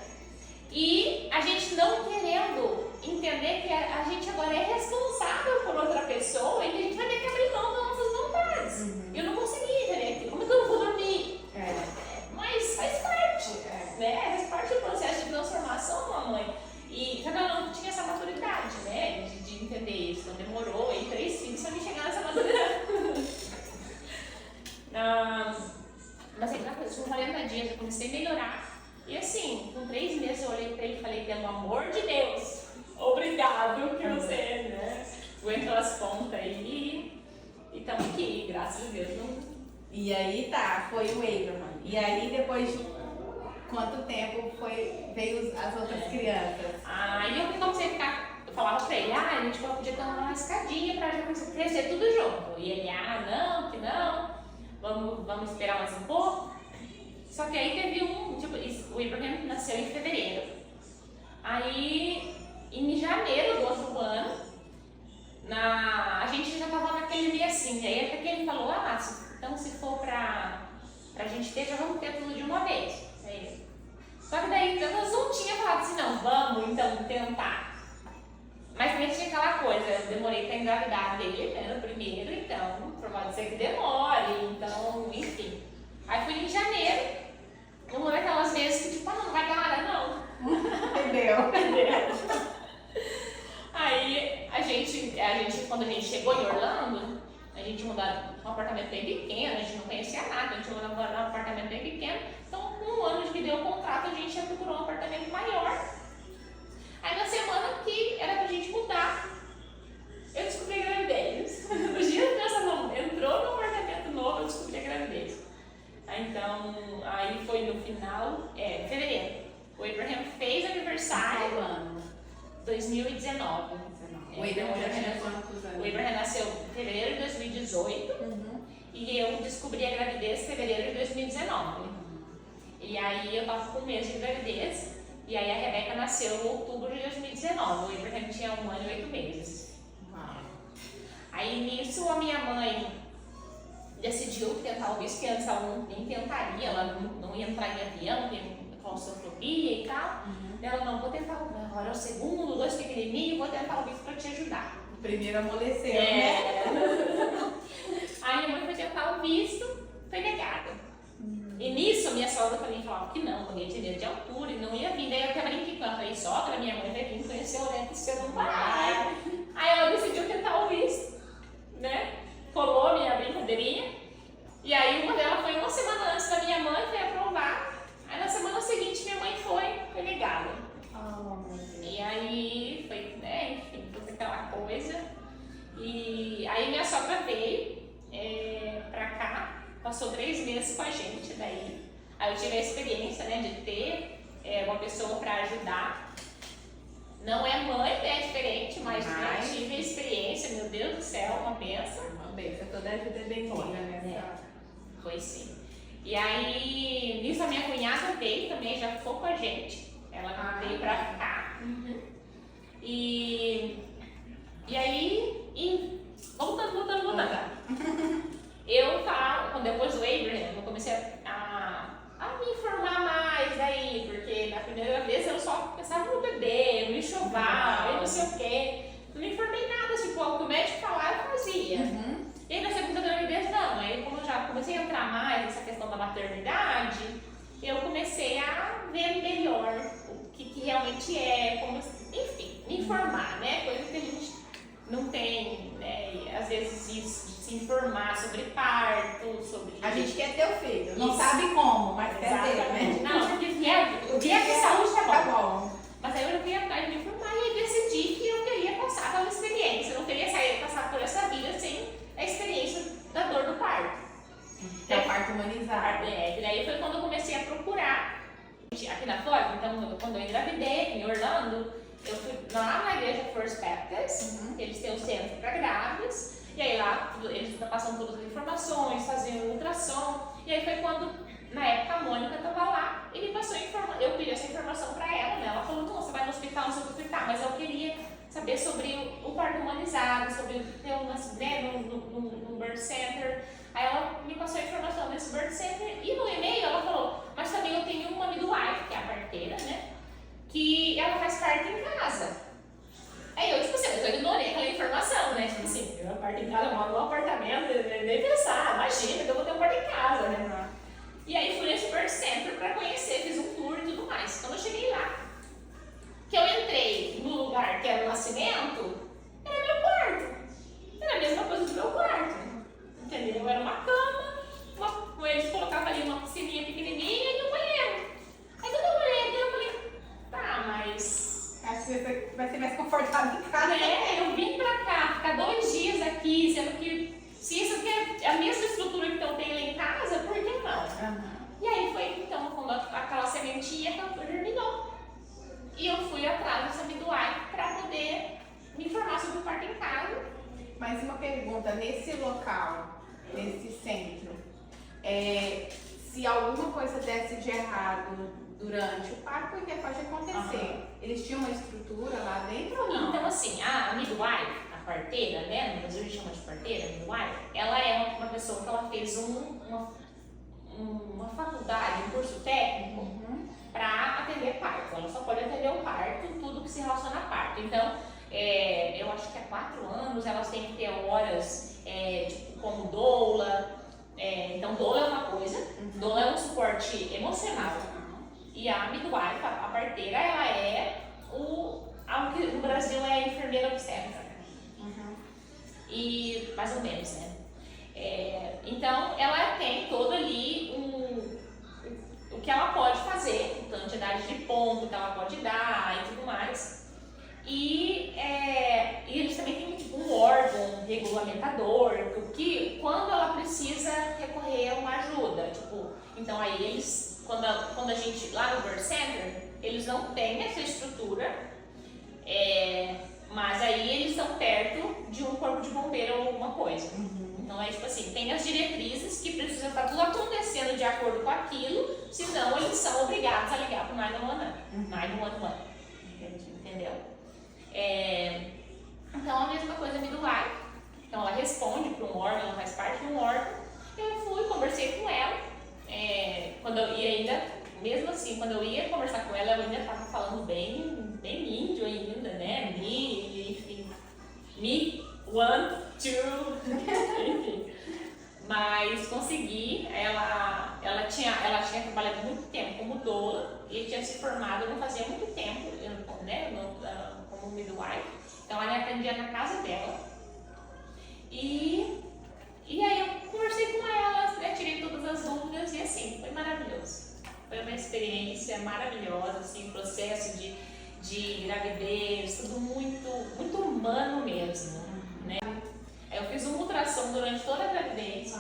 E a gente não querendo entender que a gente agora é responsável por outra pessoa e que a gente vai ter que abrir mão das nossas vontades. Eu não consegui entender, como é que eu não vou dormir? Mas faz parte, né? Faz parte do processo de transformação, mamãe. E só que eu não tinha essa maturidade, né? De entender isso. Então demorou, e 3 filhos pra me chegar nessa maturidade. Mas aí, com 40 dias eu comecei a melhorar. E assim, com 3 meses eu olhei pra ele e falei, pelo amor de Deus, obrigado que você, né, aguentou as pontas aí e estamos aqui, graças a Deus. E aí foi o Abraham. E aí depois de quanto tempo veio as outras crianças? Aí eu comecei a ficar, eu falava pra ele, a gente podia ter uma escadinha pra gente crescer tudo junto. E ele, não, que não, vamos esperar mais um pouco. Só que aí teve o Abraham nasceu em fevereiro. Aí, em janeiro do outro ano, a gente já tava naquele meio assim. Aí até que ele falou, então se for pra gente ter, já vamos ter tudo de uma vez. Só que daí nós não tinha falado assim, não, vamos então tentar. Mas também tinha aquela coisa, eu demorei pra engravidar dele, né, no primeiro, então pode ser que demore, então, enfim. Aí fui em janeiro. Uma daquelas vezes que tipo, não vai dar nada, não. Entendeu? Aí a gente, quando a gente chegou em Orlando, a gente mudou um apartamento bem pequeno, a gente não conhecia nada, a gente mudou num apartamento bem pequeno. Então, com 1 ano de que deu o contrato, a gente já procurou um apartamento maior. Aí na semana que era pra gente mudar, eu descobri a gravidez. No dia que essa entrou no apartamento novo, eu descobri a gravidez. Então, aí foi no final, fevereiro. O Abraham fez aniversário no ano 2019. O Abraham já tinha quantos anos? O Abraham nasceu em fevereiro de 2018 e eu descobri a gravidez em fevereiro de 2019. E aí eu tava com 1 mês de gravidez e aí a Rebeca nasceu em outubro de 2019. O Abraham tinha 1 ano e 8 meses. Aí nisso a minha mãe decidiu tentar o visto, que antes ela nem tentaria, ela não ia entrar em avião, tem claustrofobia e tal. Ela não, vou tentar, agora é o segundo, 2 pequenininhos, vou tentar o visto para te ajudar. O primeiro amoleceu, né? Aí minha mãe foi tentar o visto, foi negada. E nisso a minha sogra também falava que não, morria de medo de altura e não ia vir. Daí eu até brinquei com ela, falei, sogra, minha mãe vai vir conhecer o neto seu não vai. Aí ela decidiu tentar o visto, né? Colou minha brincadeirinha. E aí uma dela foi 1 semana antes da minha mãe, foi aprovar. Aí na semana seguinte minha mãe foi negada. E aí foi, né, enfim, toda aquela coisa. E aí minha sogra veio pra cá, passou 3 meses com a gente daí. Aí eu tive a experiência, né, de ter uma pessoa pra ajudar. Não é mãe, né, é diferente, mas né, tive a experiência, meu Deus do céu, uma benção. Uma benção, toda a vida é bem-vinda, né? Foi sim. E aí, nisso a minha cunhada veio também, já ficou com a gente. Ela veio pra ficar. E aí, voltando. Eu falo, depois do Abraham, eu comecei a me informar mais aí, porque na primeira vez eu só pensava no bebê, no enxoval, e não sei o quê. Não me informei nada, tipo, o que o médico falava eu fazia. E aí na segunda gravidez não, aí como eu já comecei a entrar mais nessa questão da maternidade, eu comecei a ver melhor o que realmente é, como, enfim, me informar, né? Coisa que a gente não tem, né? E, às vezes isso, de se informar sobre parto, sobre... A gente quer ter o filho, não sabe como, mas quer ter, né? Não, porque o que é que saúde tá bom. Mas aí eu fui atrás de me informar e aí decidi que eu queria passar pela experiência, eu não queria passar por essa vida sem a experiência da dor do parto. Que é o parto humanizado. E daí foi quando eu comecei a procurar. Aqui na Flórida, então, quando eu engravidei, em Orlando, eu fui lá na igreja First Baptist, eles têm um centro para grávidas, e aí lá eles estão passando todas as informações, fazendo ultrassom, e aí foi quando na época a Mônica estava lá e me passou informação. Eu pedi essa informação para ela, né? Ela falou, então você vai no hospital, não sei o que, mas eu queria saber sobre o parto humanizado, sobre ter uma, né, no birth center. Aí ela me passou a informação desse birth center e no e-mail ela falou, mas também eu tenho uma midwife, que é a parteira, né? Que ela faz parto em casa. Aí eu, tipo assim, eu ignorei aquela informação, né? Tipo assim, eu parto em casa, eu moro num apartamento, nem pensar, imagina que eu vou ter um parto em casa, né? E aí fui nesse birth center pra conhecer, fiz um tour e tudo mais. Quando eu cheguei lá, que eu entrei no lugar que era o nascimento, era meu quarto. Era a mesma coisa do meu quarto. Entendeu? Era uma cama, eles colocavam ali uma piscininha pequenininha e um banheiro. Aí quando eu olhei aqui, eu falei, tá, mas... Acho que vai ser mais confortável em casa. Eu vim pra cá, ficar 2 dias aqui, sendo que se isso aqui é a mesma estrutura que eu tenho lá em casa, por que não? E aí foi então quando aquela sementinha germinou. E eu fui atrás dessa midwife para poder me informar sobre o parto em casa. Mais uma pergunta, nesse local, nesse centro, se alguma coisa desse de errado durante o parto, o que pode acontecer? Eles tinham uma estrutura lá dentro ou não? Então assim, a midwife, a parteira, né, no Brasil a gente chama de parteira, midwife, ela é uma pessoa que ela fez uma faculdade, um curso técnico para atender parto. Ela só pode atender o parto, tudo que se relaciona a parto. Então, eu acho que há 4 anos elas têm que ter horas tipo, como doula. Então, doula é uma coisa, doula é um suporte emocional. E a midwife, a parteira, ela é algo que no Brasil é enfermeira obstétrica. E mais ou menos, né? Então, ela tem todo ali o que ela pode fazer, a quantidade de ponto que ela pode dar e tudo mais. E eles também têm tipo, um órgão regulamentador, que quando ela precisa recorrer a uma ajuda. Tipo, então aí eles, quando a gente, lá no birth center, eles não têm essa estrutura, mas aí eles estão perto de um corpo de bombeiro ou alguma coisa. Então é tipo assim, tem as diretrizes que precisam estar tudo acontecendo de acordo com aquilo, senão eles são obrigados a ligar para o 911. Entendeu? Então a mesma coisa midwife. Então ela responde para um órgão, ela faz parte de um órgão. Eu fui, conversei com ela. Quando eu ia ainda, mesmo assim, quando eu ia conversar com ela, eu ainda estava falando bem índio ainda, né? Enfim. Me, 1, 2, enfim. Mas consegui, ela tinha trabalhado muito tempo como doula e tinha se formado não fazia muito tempo, né, como midwife. Então ela atendia na casa dela. E aí eu conversei com ela, né, tirei todas as dúvidas e assim, foi maravilhoso. Foi uma experiência maravilhosa, assim, processo de gravidez, tudo muito, muito humano mesmo, né? Eu fiz uma ultrassom durante toda a gravidez.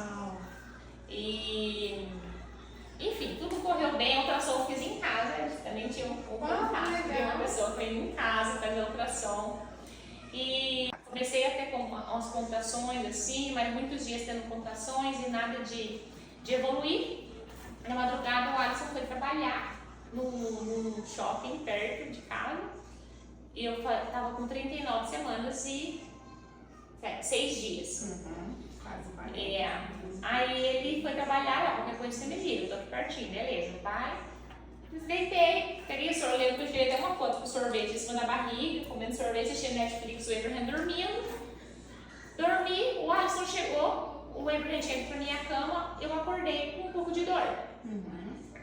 E enfim, tudo correu bem. A ultrassom eu fiz em casa, eu também tinha um contato, uma pessoa foi em casa fazer a ultrassom. E comecei até com umas contrações assim, mas muitos dias tendo contrações e nada de evoluir. Na madrugada o Alisson foi trabalhar num shopping perto de casa e eu tava com 39 semanas e 6 dias. Quase. Aí ele foi trabalhar, qualquer coisa você me liga, eu tô aqui pertinho, beleza, vai. Deitei, peguei o sorvete, eu tirei até uma foto com o sorvete em cima da barriga, comendo sorvete, assistindo Netflix, o Abraham dormindo. Dormi, o Alisson chegou, o Abraham chegou pra minha cama, eu acordei com um pouco de dor.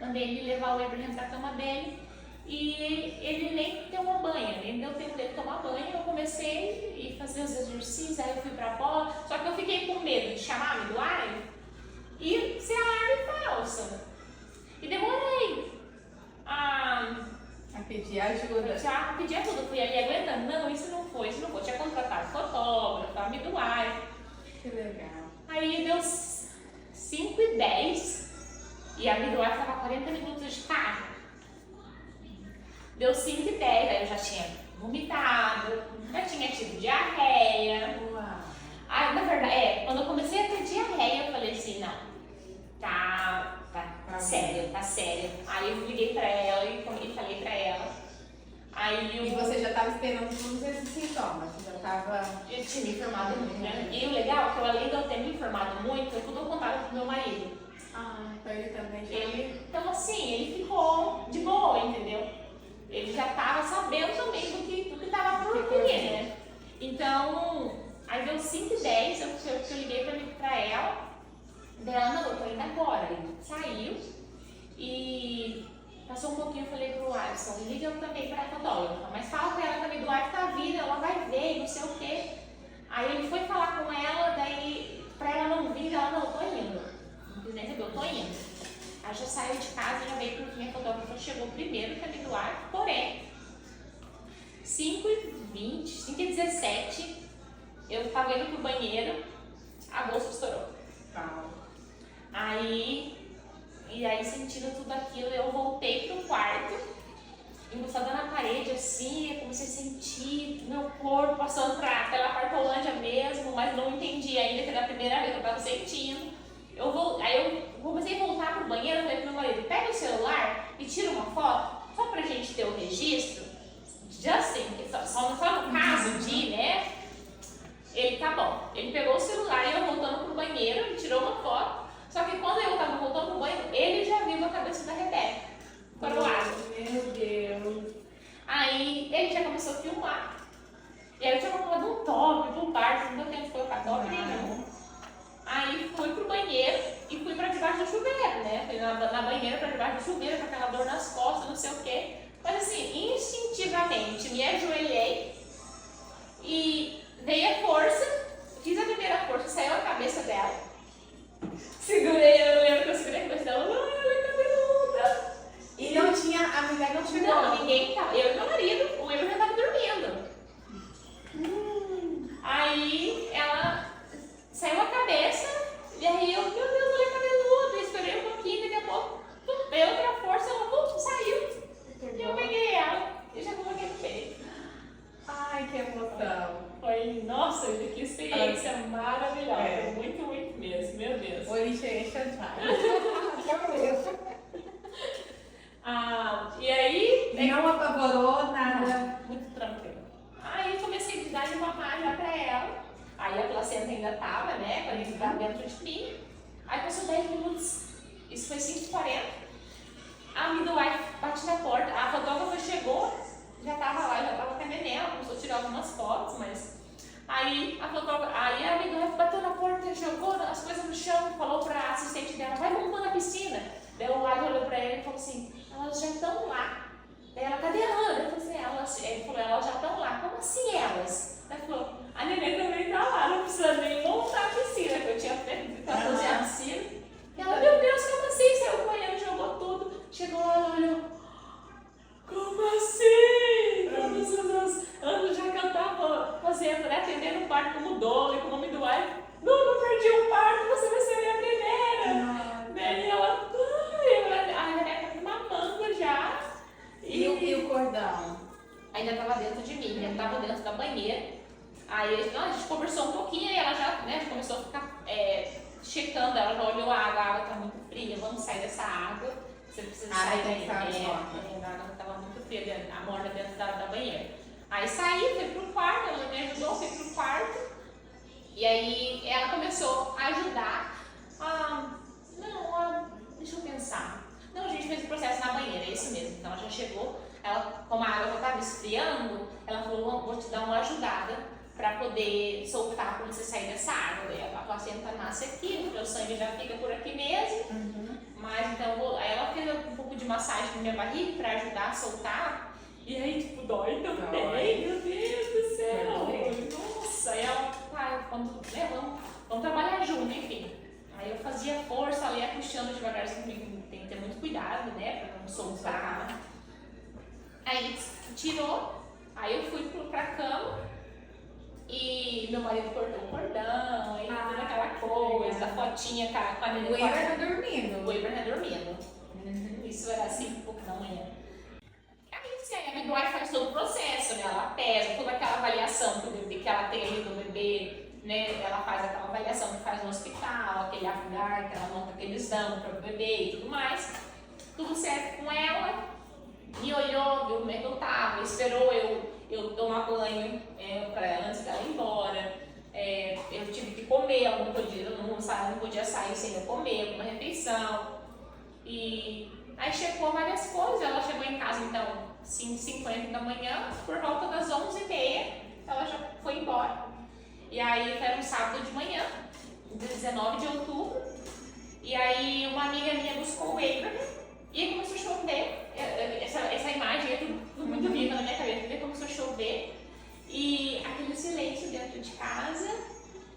Mandei ele levar o Abraham pra cama dele e ele nem tomou banho, nem deu tempo dele tomar banho. Eu comecei a fazer os exercícios, aí eu fui pra bola, só que eu fiquei com medo de chamar a midwife e ser alarme falso. E demorei a pedir ajuda. Já pedi ajuda, fui ali aguentando. Não, isso não foi. Tinha contratado fotógrafo, a midwife. Que legal. Aí deu 5h10 e a midwife estava a 40 minutos de carro. Deu 5h10, aí eu já tinha vomitado, já tinha tido diarreia. Aí, na verdade, quando eu comecei a ter diarreia, eu falei assim, não, tá séria, tá séria. Aí eu liguei pra ela e falei pra ela. Aí E você já estava esperando todos esses sintomas? Você já estava... Eu tinha me informado muito, né? E o legal é que eu, além de eu ter me informado muito, eu tudo contava pro meu marido. Então ele também já... Então assim, ele ficou de boa, entendeu? Ele já estava sabendo também do que estava por vir, né? Então, aí deu 5h10, eu liguei pra ela. Dela, não, eu tô indo agora. Ele saiu e passou um pouquinho, eu falei pro Alisson, liga também pra fotógrafa, mas fala pra ela também do Alisson tá vindo, ela vai ver, não sei o quê. Aí ele foi falar com ela, daí pra ela não vir, ela, não, eu tô indo. Não quis nem saber, eu tô indo. Aí já saiu de casa, já veio porque minha fotógrafa chegou primeiro que a do Alisson, porém, 5h20, 5h17, eu tava indo pro banheiro, a bolsa estourou. Aí sentindo tudo aquilo, eu voltei pro quarto, encostada na parede assim, eu comecei a sentir meu corpo passando pela Partolândia mesmo, mas não entendi ainda que era a primeira vez que eu tava sentindo. Aí eu comecei a voltar pro banheiro, eu falei pro meu marido, pega o celular e tira uma foto, só pra gente ter o registro, só no caso de, né? Ele, tá bom. Ele pegou o celular e eu voltando pro banheiro, ele tirou uma foto. Só que quando eu tava voltando pro banheiro, ele já viu a cabeça da Rebeca para o lado. Meu Deus. Aí ele já começou a filmar. E aí eu tinha comprado um top, um par, não deu tempo de colocar top nenhum. Aí fui pro banheiro e fui pra debaixo do chuveiro, né? Fui na banheira pra debaixo do chuveiro, com aquela dor nas costas, não sei o quê. Mas assim, instintivamente me ajoelhei e dei a força, fiz a primeira força, saiu a cabeça dela. Segurei, eu lembro que eu segurei a cabeça dela, ela é cabeluda. E não tinha, a mulher não chegou? Não, ninguém tava, eu e meu marido, o Weber já tava dormindo. Aí ela saiu a cabeça, e aí eu, meu Deus, ela é cabeluda, eu esperei um pouquinho, daqui a pouco, dei outra força, ela saiu. E eu peguei ela e já coloquei no peito. Ai, que emoção. Foi, nossa, que experiência maravilhosa. Muito, muito mesmo, meu Deus. O initiation E aí... Não apavorou nada. Muito tranquilo. Aí eu comecei a dar de mamar já pra ela. Aí a placenta ainda tava, né, quando ele tava dentro de mim. Aí passou 10 minutos, isso foi 5h40. A midwife bate na porta, a fotógrafa chegou, já tava lá, já tava com a neném, ela começou a tirar algumas fotos, mas... Aí a midwife bateu na porta, jogou as coisas no chão, falou pra assistente dela, vai vamos na piscina. Daí o lado olhou pra ele e falou assim, elas já estão lá. Daí ela, cadê a Ana? Eu falei assim, ele falou, elas já estão lá. Como assim elas? Ela falou, a neném também tá lá, não precisa nem montar a piscina, que eu tinha feito pra fazer a piscina. E ela, meu Deus, como assim? Saiu do banheiro, jogou tudo. Chegou lá, ela olhou, como assim? Todos os anos já que eu tava fazendo, né, atendendo o parto como doula, como midwife. Nunca perdi um parto, você vai ser minha primeira. Daí ela, a Rebeca mamando já. E o cordão? Ainda tava dentro de mim, ainda tava dentro da banheira. Aí a gente conversou um pouquinho e ela já, né, começou a ficar checando, ela já olhou a água tá muito fria, vamos sair dessa água. Você precisa sair daí. A água estava muito fria, a morna dentro da banheira. Aí saí, fui pro quarto, ela me ajudou, fui pro quarto. E aí ela começou a ajudar. Deixa eu pensar. Não, a gente fez o processo na banheira, é isso mesmo. Então ela já chegou, como a água já estava esfriando, ela falou, vou te dar uma ajudada para poder soltar quando você sair dessa água. Daí a placenta nasce aqui, o sangue já fica por aqui mesmo. Mas então, aí ela fez um pouco de massagem na minha barriga para ajudar a soltar. E aí, tipo, dói também, meu Deus do céu. Nossa, aí ela, vamos trabalhar junto, enfim. Aí eu fazia força, ela ia puxando devagarzinho, tem que ter muito cuidado, né, para não soltar. Aí tirou, aí eu fui pra cama e meu marido cortou o cordão, aí toda aquela coisa, a fotinha com a menina. O Weber tá dormindo. O Weber tá dormindo. Isso era 5h pouco da manhã. Aí a midwife faz todo o processo, né? Ela pesa, toda aquela avaliação que ela tem ali do bebê, né, ela faz aquela avaliação que faz no hospital, aquele afogar, aquela nota que eles dão para o bebê e tudo mais. Tudo certo com ela. E olhou, viu como é que eu tava, esperou eu tomar banho para ela antes dela ir embora. Eu tive que comer, eu não podia sair sem eu comer alguma refeição. E aí chegou várias coisas, ela chegou em casa então 5h50 da manhã, por volta das 11h30 ela já foi embora. E aí foi um sábado de manhã, 19 de outubro, e aí uma amiga minha buscou o Abraham e aí começou a chover. Essa imagem é tudo muito viva na minha cabeça, porque começou a chover e aquele silêncio dentro de casa,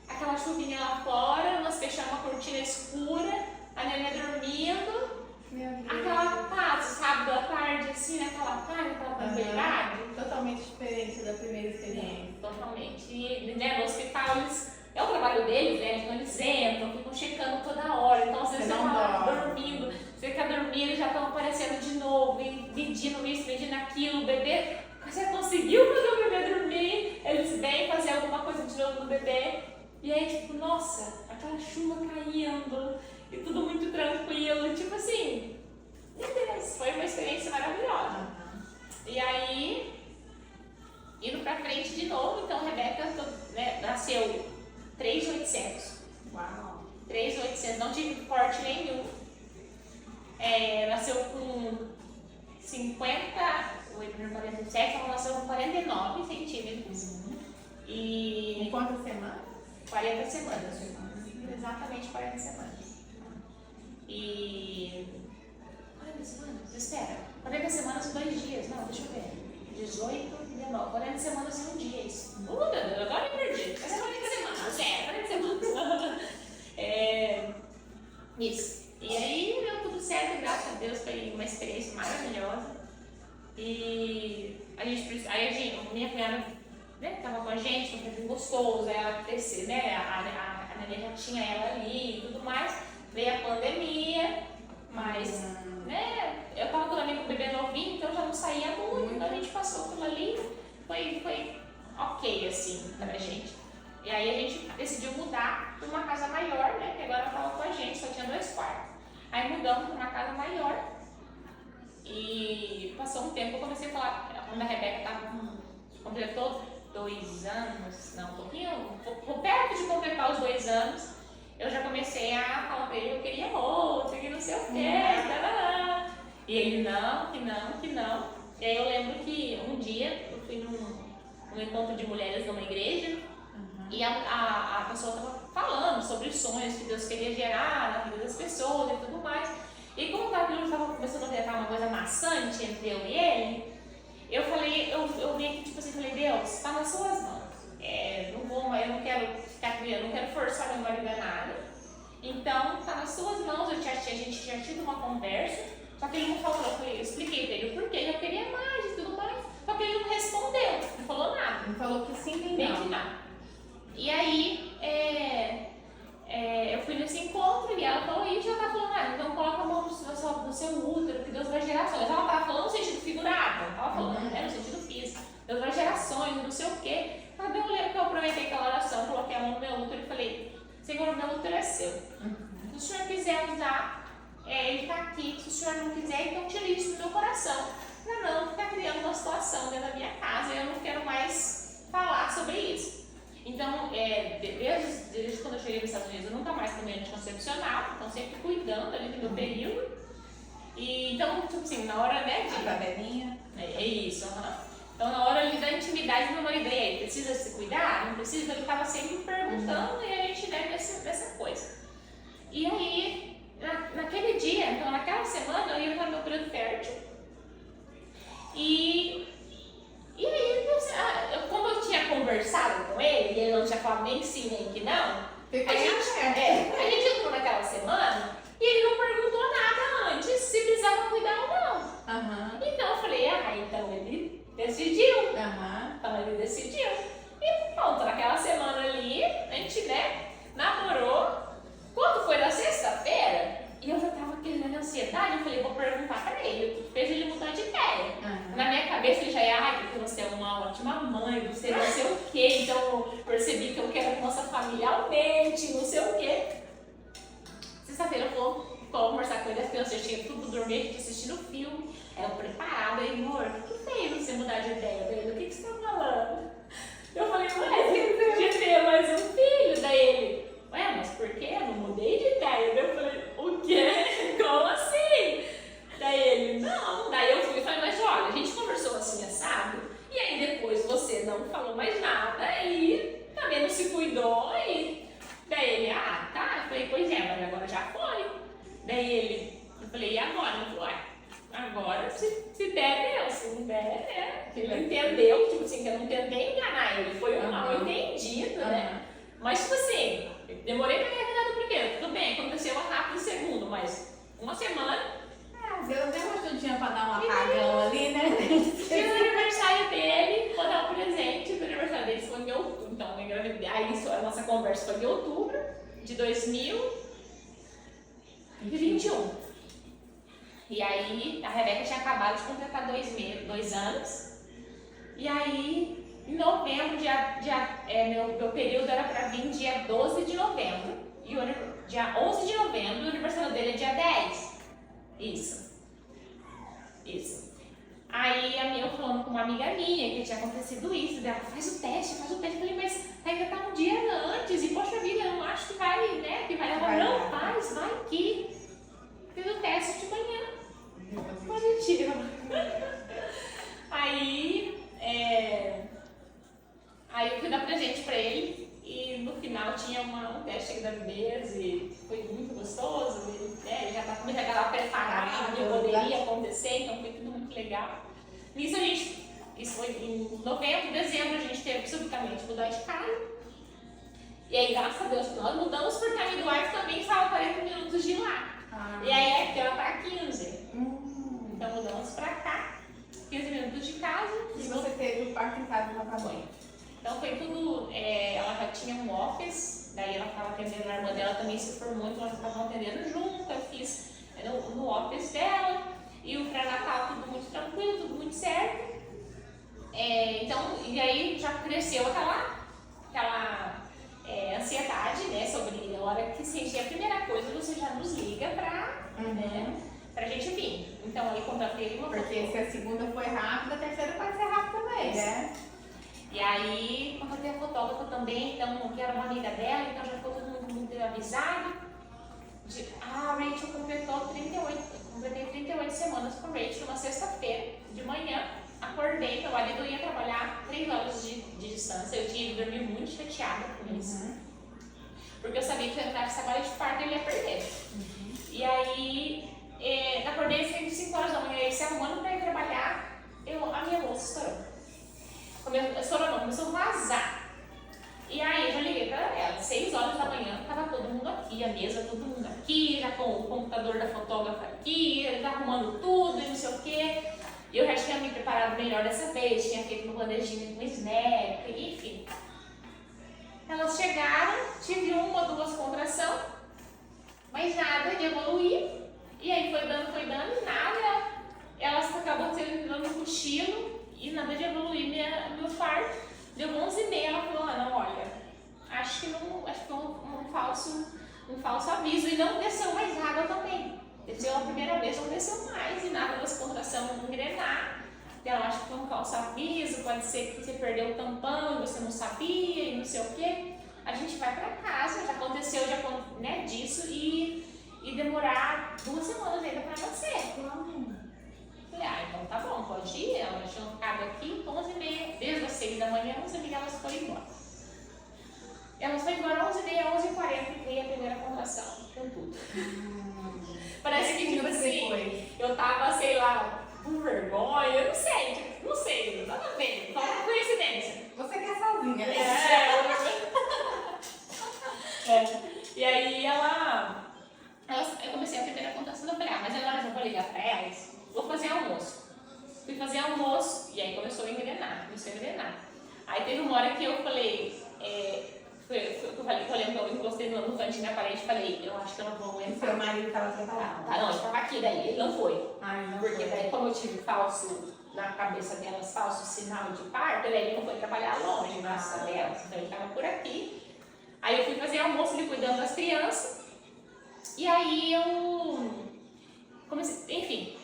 aquela chuvinha lá fora, nós fechamos uma cortina escura, a neném dormindo. Aquela paz, sábado à tarde, assim, naquela paz, aquela tranquilidade. Totalmente diferente da primeira experiência. Totalmente. E né, no hospital, é o trabalho deles, né? Então eles entram, ficam checando toda hora. Então, às vezes você tá dormindo, você quer dormir, eles já estão aparecendo de novo, medindo isso, medindo aquilo. O bebê, você conseguiu fazer o bebê dormir, eles vêm fazer alguma coisa de novo no bebê. E aí, tipo, nossa, aquela chuva caindo. E tudo muito tranquilo, tipo assim, meu Deus, foi uma experiência maravilhosa. E aí, indo pra frente de novo, então Rebeca nasceu 3.800. Uau! 3.800, não tive corte nenhum. Nasceu com 50, o primeiro 47, ela nasceu com 49 centímetros. E em quantas semanas? 40 semanas. Exatamente 40 semanas. E 40 semanas? Espera, 40 semanas e 2 dias. Não, deixa eu ver. 18, 19, 40 semanas e 1 dia. Isso. Meu Deus, agora eu perdi. Mas é 40 semanas. 40 semanas. Isso. E aí deu tudo certo, graças a Deus, foi uma experiência maravilhosa. E minha cunhada, né, tava com a gente, foi bem gostoso, ela cresceu, né? A neném já tinha ela ali e tudo mais. Veio a pandemia, mas né, eu tava também com o bebê novinho, então já não saía muito, então a gente passou aquilo ali, foi ok assim pra gente. E aí a gente decidiu mudar para uma casa maior, né, que agora ela tava com a gente, só tinha 2 quartos. Aí mudamos para uma casa maior e passou um tempo, eu comecei a falar, quando a Rebeca completou 2 anos, não, um pouquinho, perto de completar os 2 anos, eu já comecei a falar pra ele que eu queria outro, que não sei o quê, e ele não. E aí eu lembro que um dia eu fui num encontro de mulheres numa igreja e a pessoa estava falando sobre os sonhos que Deus queria gerar na vida das pessoas e tudo mais. E como aquilo estava começando a virar uma coisa maçante entre eu e ele, eu falei, eu vim aqui tipo assim, falei, Deus, está nas suas mãos. Eu não quero ficar criando, não quero forçar meu marido a nada. Então, tá nas suas mãos. A gente tinha tido uma conversa, só que ele não falou. Eu expliquei pra ele o porquê eu queria mais e tudo mais. Só que ele não respondeu, não falou nada. Não falou que sim, nem não. Nada. E aí, eu fui nesse encontro e ela falou isso. Ela tá falando, então coloca a mão no seu útero, que Deus vai gerar sonhos. Ela tava falando no sentido figurado, ela tava falando, no sentido físico. Deus vai gerar sonhos, não sei o quê. Mas eu lembro que eu aproveitei aquela oração, coloquei a mão no meu útero e falei, Senhor, o meu útero é seu. Se o Senhor quiser usar, ele está aqui. Se o Senhor não quiser, então tire isso do meu coração. Para não ficar criando uma situação dentro da minha casa. Eu não quero mais falar sobre isso. Então, desde quando eu cheguei nos Estados Unidos, eu nunca mais tomei anticoncepcional. Então, sempre cuidando ali do meu período. E, então, tipo assim, na hora, né? A tabelinha. É isso, Então, na hora ali da intimidade, meu marido, aí, precisa se cuidar? Não precisa? Ele estava sempre me perguntando e a gente, né, nessa coisa. E aí, naquele dia, então naquela semana, eu ia estar no meu período fértil. E aí, como eu tinha conversado com ele, e ele não tinha falado nem sim, nem que não, a gente entrou naquela semana e ele não perguntou nada antes se precisava cuidar ou não. Então eu falei, então ele decidiu. Então ele decidiu. E pronto, naquela semana ali, a gente, né, namorou. Quando foi na sexta-feira, e eu já tava querendo ansiedade, eu falei, vou perguntar pra ele, o que fez ele mudar de ideia. Na minha cabeça ele já ia, porque você é uma ótima mãe, você não sei o quê, então eu percebi que eu quero a nossa família aumente, não sei o quê. Sexta-feira eu vou conversar com ele, as crianças tinham tudo dormir, a gente assistindo filme. Aí eu preparada, aí, amor, o que fez você mudar de ideia dele? O que você tá falando? Eu falei, ué, de ter mais um filho. Daí ele, ué, mas por quê? Eu não mudei de ideia. Daí eu falei, o quê? Como assim? Daí ele, não. Daí eu fui e falei, mas olha, a gente conversou assim, assado, e aí depois você não falou mais nada e também não se cuidou. E daí ele, ah, tá. Eu falei, pois é, mas agora já foi. Daí ele, eu falei, e agora? Eu falei, agora se der, deu. Se não der, né? Ele entendeu, tipo assim, que eu não tentei enganar ele. Foi um mal entendido, né? Mas, tipo assim, demorei pra engravidar do primeiro. Tudo bem, aconteceu rápido o segundo, mas uma semana. Deus deu uma ajudinha pra dar um apagão ali, né? Fiz o aniversário dele, vou dar um presente. O aniversário dele foi em outubro. Então, eu engravidei. Aí a nossa conversa foi em outubro de 2021. E aí, a Rebeca tinha acabado de completar 2 anos. E aí, em novembro, meu período era para vir dia 12 de novembro. E dia 11 de novembro, o aniversário dele é dia 10. Isso. Aí, eu falando com uma amiga minha que tinha acontecido isso, dela, faz o teste. Eu falei, mas ainda tá um dia antes. E, poxa vida, eu não acho que vai, né? Que vai levar. Não, vai que. Fiz o teste de manhã. Positivo. Aí eu fui dar presente pra ele e no final tinha um teste de gravidez e foi muito gostoso. Ele já estava preparado, que poderia acontecer, então foi tudo muito legal. Nisso isso foi em novembro, dezembro, a gente teve subitamente mudar de casa. E aí, graças a Deus, nós mudamos porque a midwife também estava 40 minutos de lá. E aí aqui ela tá 15. Então mudamos pra cá, 15 minutos de casa. E você teve o parto em casa na Pamonha? Então foi tudo, ela já tinha um office, daí ela estava atendendo, a irmã dela também se formou, então elas estavam atendendo junto, eu fiz no office dela, e o pré-natal tudo muito tranquilo, tudo muito certo. Então, e aí já cresceu aquela ansiedade, né, sobre a hora que sentir a primeira coisa, você já nos liga pra gente vir. Então aí contratei uma porque se a segunda foi rápida, a terceira vai ser rápida também, né? E aí contratei a fotógrafa também, então que era uma amiga dela, então já ficou todo mundo muito avisado. A Rachel completei 38 semanas com a Rachel numa sexta-feira de manhã. Acordei, meu marido ia trabalhar 3 horas de distância, eu tinha dormido muito chateada com isso. Porque eu sabia que se eu entrasse trabalho de parto ele ia perder. E aí, acordei às 5 horas da manhã, ele se arrumando para ir trabalhar, a minha bolsa estourou. Começou a vazar. E aí eu já liguei para ela, 6 horas da manhã, estava todo mundo aqui, a mesa, todo mundo aqui, já com o computador da fotógrafa aqui, ele tá arrumando tudo e não sei o quê. E eu já tinha me preparado melhor dessa vez, tinha feito uma bandejinha com snap, enfim. Elas chegaram, tive 1 ou 2 contrações, mas nada de evoluir. E aí foi dando, nada. Elas acabam dando um cochilo e nada de evoluir meu parto. Deu 11h30, ela falou, Ana, olha, acho que foi um falso aviso. E não desceu mais água também. Desceu a primeira vez, não desceu mais e nada das contrações engrenar. Ela acha que foi um falso aviso, pode ser que você perdeu o tampão e você não sabia e não sei o quê. A gente vai pra casa, já aconteceu disso e demorar 2 semanas ainda pra nascer. Falei, então tá bom, pode ir. Elas tinham ficado aqui 11h30, desde as 6 da manhã, 11h30 elas foram embora. Elas foram embora 11h30, 11h40 e veio a primeira contração, com tudo. Parece que, tipo assim, eu tava, sei lá, com vergonha, eu não sei, nada a ver, só uma coincidência. Você quer sozinha, né? E aí eu comecei a primeira contração, eu falei, mas agora eu vou ligar pra elas, vou fazer almoço. Fui fazer almoço e aí começou a engrenar. Aí teve uma hora que eu falei, eu encostei no cantinho da parede e falei, eu acho que eu não vou aguentar. Seu marido estava preparado? Não, ele estava aqui, daí ele não foi. Não porque foi. daí, como eu tive na cabeça delas, falso sinal de parto, ele não foi trabalhar longe, graças a Deus. Então ele estava por aqui. Aí eu fui fazer almoço ali cuidando das crianças. E aí eu comecei, enfim.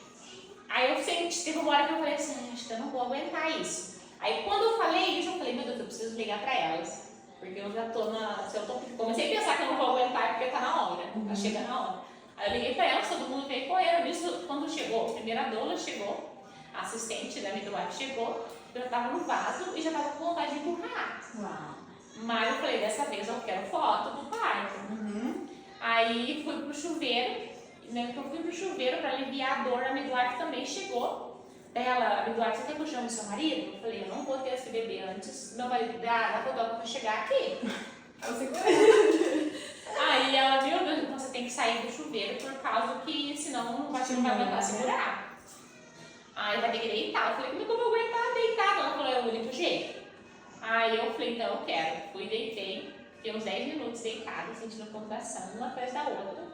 Aí eu senti, teve uma hora que eu falei assim, acho que eu não vou aguentar isso. Aí quando eu falei isso, eu falei, meu Deus, eu preciso ligar pra elas. Porque eu já tô comecei a pensar que eu não vou aguentar porque tá na hora, tá chegando a hora. Aí eu liguei pra elas, todo mundo veio correndo. Isso, quando chegou, a primeira doula chegou, a assistente da midwife chegou, eu já tava no vaso e já tava com vontade de empurrar. Uau. Mas eu falei, dessa vez eu quero foto do parto. Aí fui pro chuveiro, né, eu fui pro chuveiro pra aliviar a dor, a midwife também chegou. Daí a midwife, você quer que eu chame seu marido? Eu falei, eu não vou ter esse bebê antes, meu marido da fotógrafa chegar aqui. Aí ela, meu Deus, então você tem que sair do chuveiro por causa que senão você não vai aguentar segurar. Aí vai ter que deitar. Eu falei, como eu vou aguentar deitada? Ela falou, é o único jeito. Aí eu falei, então eu quero. Fui, deitei, fiquei uns 10 minutos deitada, sentindo contração, uma atrás da outra.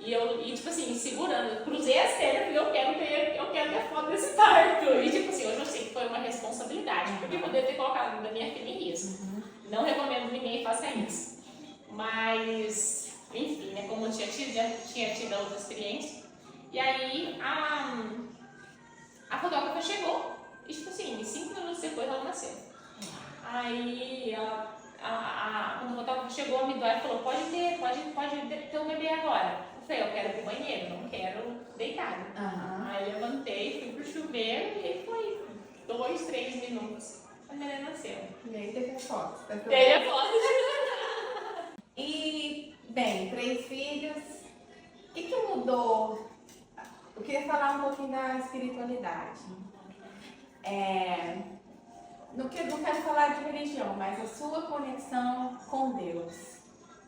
E tipo assim, segurando, cruzei as pernas e eu quero ter foto desse parto. E tipo assim, hoje eu sei que foi uma responsabilidade, porque eu poderia ter colocado a minha filha em risco. Não recomendo que ninguém faça isso. Mas, enfim, né, como eu já tinha tido a outra experiência. E aí a fotógrafa chegou e tipo assim, 5 minutos depois ela nasceu. Aí quando a fotógrafa chegou, a midwife falou, pode ter um bebê agora. Eu falei, eu quero ir pro banheiro, não quero deitada. Aí levantei, fui pro chuveiro e aí foi 2, 3 minutos. A neném nasceu. E aí teve a foto. Teve a foto. E, bem, 3 filhos. O que mudou? Eu queria falar um pouquinho da espiritualidade. Não quero falar de religião, mas a sua conexão com Deus.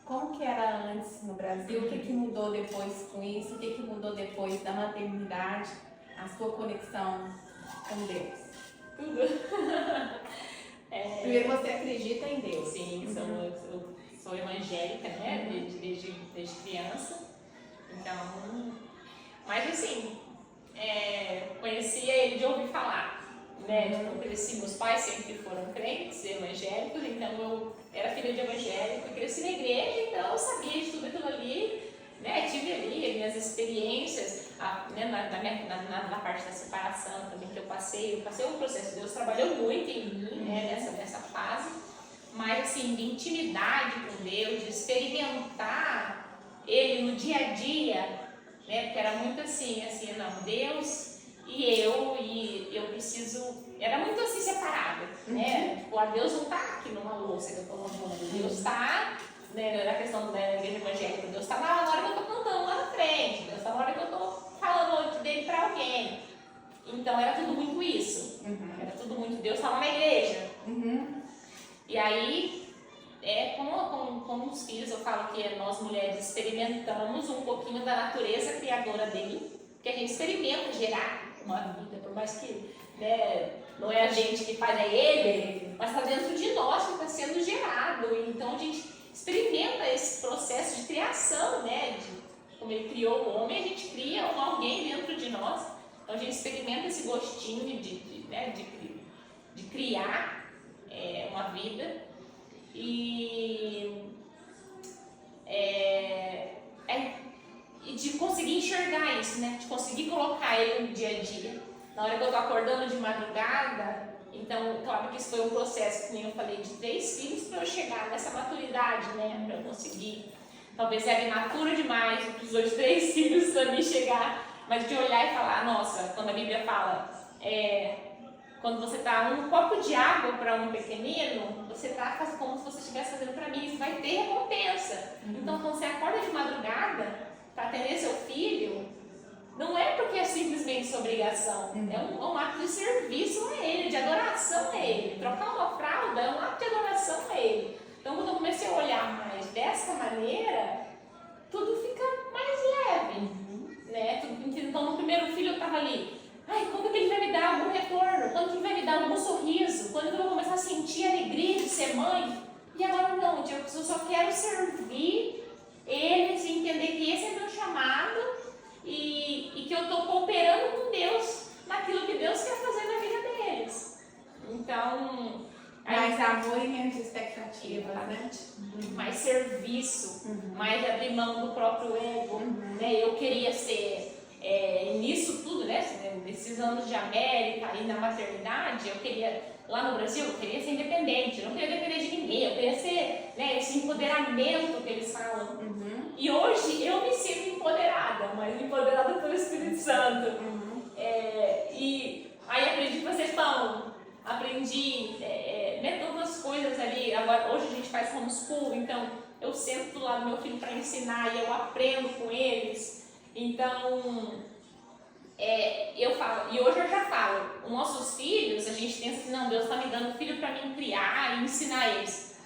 Como que era antes no Brasil? O que mudou depois com isso? O que mudou depois da maternidade? A sua conexão com Deus? Tudo. Primeiro, você acredita em Deus? Sim, sou evangélica, né? Desde criança. Então, mas assim, conhecia ele de ouvir falar. Né? Eu cresci, meus pais sempre foram crentes, evangélicos, então eu era filha de evangélico, cresci na igreja, então eu sabia de tudo aquilo ali, né? Tive ali as minhas experiências, né? na parte da separação também que eu passei um processo, Deus trabalhou muito em mim, né? nessa fase, mas assim, de intimidade com Deus, de experimentar Ele no dia a dia, né? Porque era muito assim, não, Deus e eu preciso, era muito assim separado, né? Tipo, Deus não está aqui numa louça que eu estou lavando, Deus está, né, na questão da igreja evangélica, Deus está na hora que eu estou cantando lá na frente, Deus está na hora que eu estou falando dele para alguém. Então era tudo muito isso, era tudo muito, Deus estava na igreja. E aí, como os filhos, eu falo que nós mulheres experimentamos um pouquinho da natureza criadora dele, que a gente experimenta gerar uma vida, por mais que, né, não é a gente que faz, é ele, mas está dentro de nós que está sendo gerado. Então a gente experimenta esse processo de criação, né? Como ele criou o homem, a gente cria alguém dentro de nós. Então a gente experimenta esse gostinho de criar uma vida e de conseguir enxergar isso, né? De conseguir colocar ele no dia a dia. Na hora que eu tô acordando de madrugada, então, claro que isso foi um processo, como eu falei, de 3 filhos para eu chegar nessa maturidade, né? Para eu conseguir. Talvez era imatura demais os outros 3 filhos para mim chegar, mas de olhar e falar, nossa, quando a Bíblia fala, quando você tá um copo de água para um pequenino, você tá fazendo como se você estivesse fazendo para mim, isso vai ter recompensa. Então, quando você acorda de madrugada para atender seu filho, não é porque é simplesmente sua obrigação, é um ato de serviço a ele, de adoração a ele. Trocar uma fralda é um ato de adoração a ele. Então, quando eu comecei a olhar mais dessa maneira, tudo fica mais leve, né? Então, no primeiro filho eu estava ali, quando que ele vai me dar algum retorno? Quando que ele vai me dar algum sorriso? Quando que eu vou começar a sentir a alegria de ser mãe? E agora não, eu só quero servir eles e entender que esse é meu chamado e que eu estou cooperando com Deus naquilo que Deus quer fazer na vida deles. Então... Mais amor e menos expectativa. expectativas, né? Mais serviço, mais abrir mão do próprio ego, né? Eu queria ser, nisso tudo, né? Nesses anos de América e na maternidade, eu queria, lá no Brasil, eu queria ser independente, eu não queria depender de ninguém, eu queria ser, né, esse empoderamento que eles falam. E hoje eu me sinto empoderada, mas empoderada pelo Espírito Santo. E aí aprendi que vocês falam, aprendi né, tantas coisas ali. Agora, hoje a gente faz homeschool, então eu sento do lado do meu filho para ensinar e eu aprendo com eles. Então, eu falo, e hoje eu já falo, os nossos filhos, a gente pensa assim, não, Deus está me dando filho para mim criar e ensinar eles.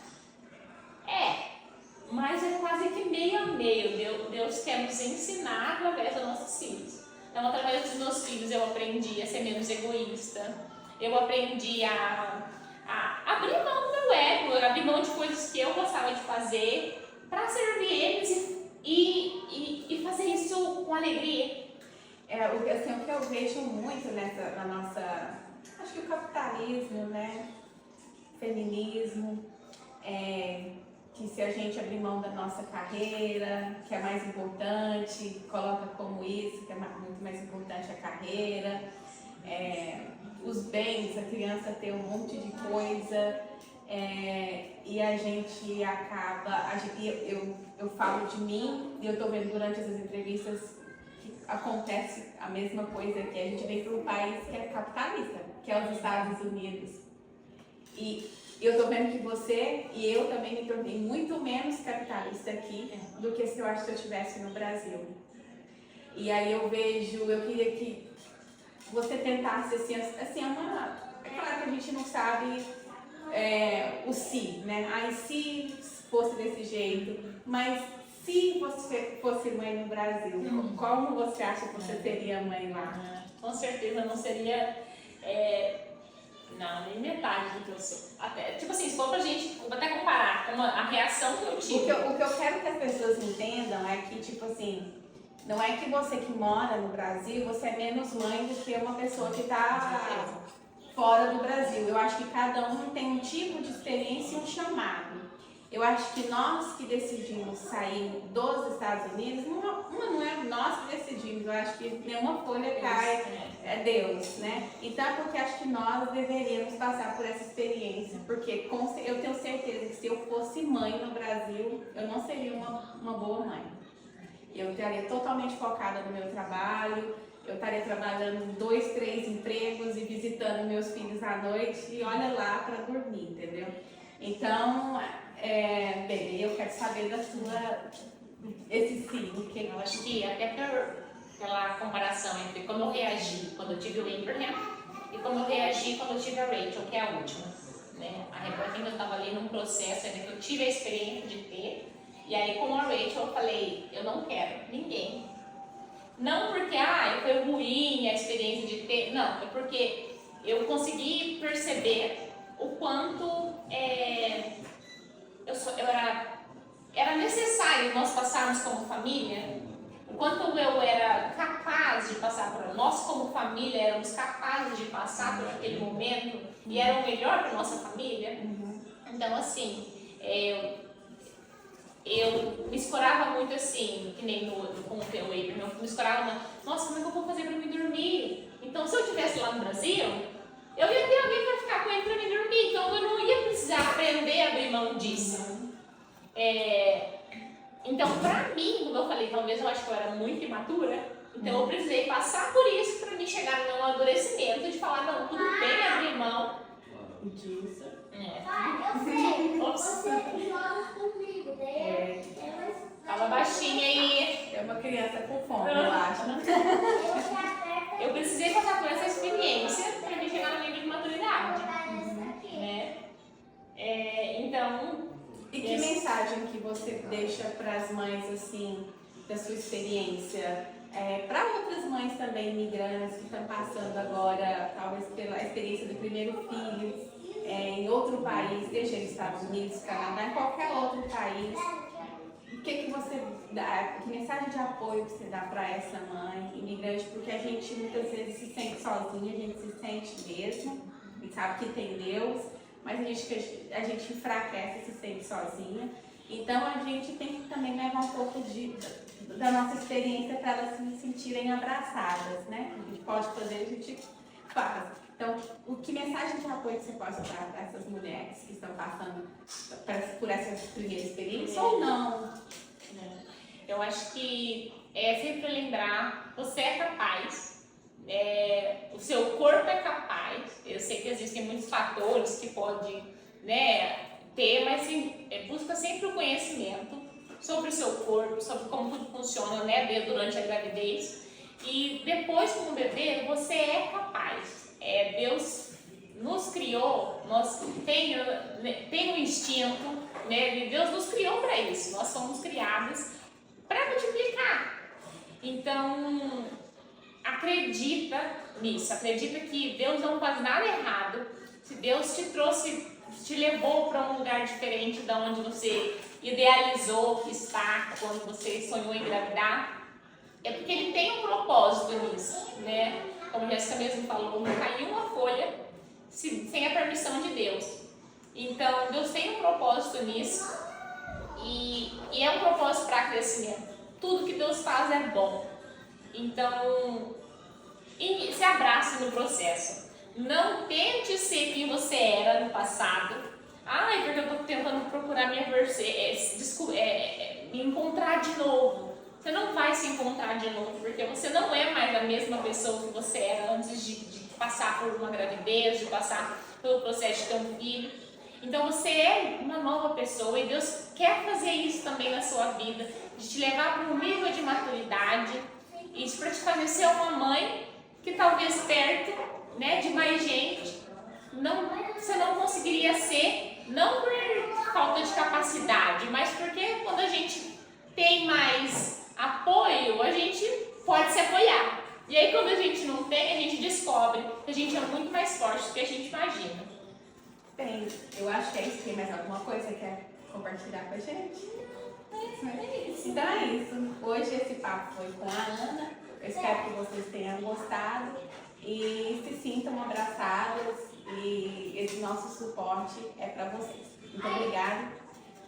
Mas é quase que meio a meio. Deus quer nos ensinar através dos nossos filhos. Então, através dos meus filhos, eu aprendi a ser menos egoísta. Eu aprendi a abrir mão do meu ego, abrir mão de coisas que eu gostava de fazer para servir eles e fazer isso com alegria. Assim, o que eu vejo muito na nossa... Acho que o capitalismo, né? Feminismo, que se a gente abrir mão da nossa carreira, que é mais importante, coloca como isso, que é muito mais importante a carreira, os bens, a criança ter um monte de coisa, e a gente acaba, eu falo de mim, e eu estou vendo durante essas entrevistas que acontece a mesma coisa, que a gente vem para um país que é capitalista, que é os Estados Unidos. E eu estou vendo que você e eu também me tornei muito menos capitalista aqui do que se eu acho que eu estivesse no Brasil. E aí eu queria que você tentasse assim, é claro que a gente não sabe o se, né? Aí se fosse desse jeito, mas se você fosse mãe no Brasil, como você acha que você seria mãe lá? Com certeza não seria... Não, nem metade do que eu sou. Até, tipo assim, se for pra gente até comparar com a reação que eu tive. O que eu quero que as pessoas entendam é que, tipo assim, não é que você que mora no Brasil, você é menos mãe do que uma pessoa que está fora do Brasil. Eu acho que cada um tem um tipo de experiência e um chamado. Eu acho que nós que decidimos sair dos Estados Unidos, não é nós que decidimos, eu acho que nenhuma folha cai, é Deus, né? Então é porque acho que nós deveríamos passar por essa experiência, porque eu tenho certeza que se eu fosse mãe no Brasil, eu não seria uma boa mãe. Eu estaria totalmente focada no meu trabalho, eu estaria trabalhando 2, 3 empregos e visitando meus filhos à noite e olha lá para dormir, entendeu? Então, bem, eu quero saber da sua, esse sim, que eu acho que até pela comparação entre como eu reagi quando eu tive o Abraham e como eu reagi quando eu tive a Rachel, que é a última, né? A Rebeca ainda estava ali num processo ainda que eu tive a experiência de ter, e aí com a Rachel eu falei, eu não quero ninguém. Não porque, foi ruim a experiência de ter, não, é porque eu consegui perceber o quanto era necessário nós passarmos como família, o quanto eu era capaz de passar por nós como família, éramos capazes de passar por aquele momento e era o melhor para nossa família. Então, assim, eu me escorava muito assim, que nem com o teu Abraham, eu me escorava, nossa, como é que eu vou fazer para me dormir? Então, se eu estivesse lá no Brasil, eu ia ter alguém para ficar com ele para me dormir, então eu não ia precisar aprender a abrir mão disso. Então, para mim, como eu falei, talvez eu acho que eu era muito imatura, então eu precisei passar por isso para me chegar no amadurecimento de falar, não, tudo bem abrir mão disso. Eu sei, você joga comigo, Fala baixinho aí. É uma criança com fome, eu acho. Eu precisei passar por essa experiência para me chegar no nível de maturidade. Né? Então... E que mensagem que você deixa para as mães, assim, da sua experiência? Para outras mães também, imigrantes, que estão passando agora, talvez pela experiência do primeiro filho, em outro país, seja nos Estados Unidos, Canadá, em qualquer outro país. O que você dá, que mensagem de apoio você dá para essa mãe imigrante? Porque a gente muitas vezes se sente sozinha, a gente se sente mesmo, e sabe que tem Deus, mas a gente enfraquece e se sente sozinha. Então a gente tem que também levar um pouco da nossa experiência para elas se sentirem abraçadas, né? A gente pode fazer, a gente faz. Então, que mensagem de apoio você pode dar para essas mulheres que estão passando por essa primeira experiência ou não? Eu acho que é sempre lembrar, você é capaz, o seu corpo é capaz. Eu sei que existem muitos fatores que pode, né, ter, mas busca sempre o conhecimento sobre o seu corpo, sobre como tudo funciona, né, durante a gravidez. E depois, como bebê, você é capaz. Deus nos criou, nós tem um instinto, né? Deus nos criou para isso. Nós somos criadas para multiplicar. Então, acredita nisso. Acredita que Deus não faz nada errado. Se Deus te trouxe, te levou para um lugar diferente da onde você idealizou que está quando você sonhou em engravidar, é porque Ele tem um propósito nisso, né? Como a Jéssica mesmo falou, não caiu uma folha sem a permissão de Deus. Então, Deus tem um propósito nisso e é um propósito para crescimento. Tudo que Deus faz é bom. Então, se abrace no processo. Não tente ser quem você era no passado. Porque eu estou tentando procurar me encontrar de novo. Você não vai se encontrar de novo, porque você não é mais a mesma pessoa que você era antes de passar por uma gravidez, de passar pelo processo de ter um filho. Então você é uma nova pessoa e Deus quer fazer isso também na sua vida, de te levar para um nível de maturidade e para te fazer ser uma mãe que talvez perto, né, de mais gente, você não conseguiria ser, não por falta de capacidade, mas porque quando a gente tem mais apoio, a gente pode se apoiar. E aí quando a gente não tem, a gente descobre que a gente é muito mais forte do que a gente imagina. Bem, eu acho que é isso. Tem mais alguma coisa que quer compartilhar com a gente? Então é isso. Hoje esse papo foi com a Ana. Eu espero que vocês tenham gostado e se sintam abraçadas, e esse nosso suporte é para vocês. Muito obrigada.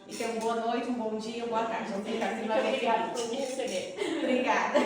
E tenham uma boa noite, um bom dia, uma boa tarde. Não sei se Muito obrigada por me receber. Obrigada.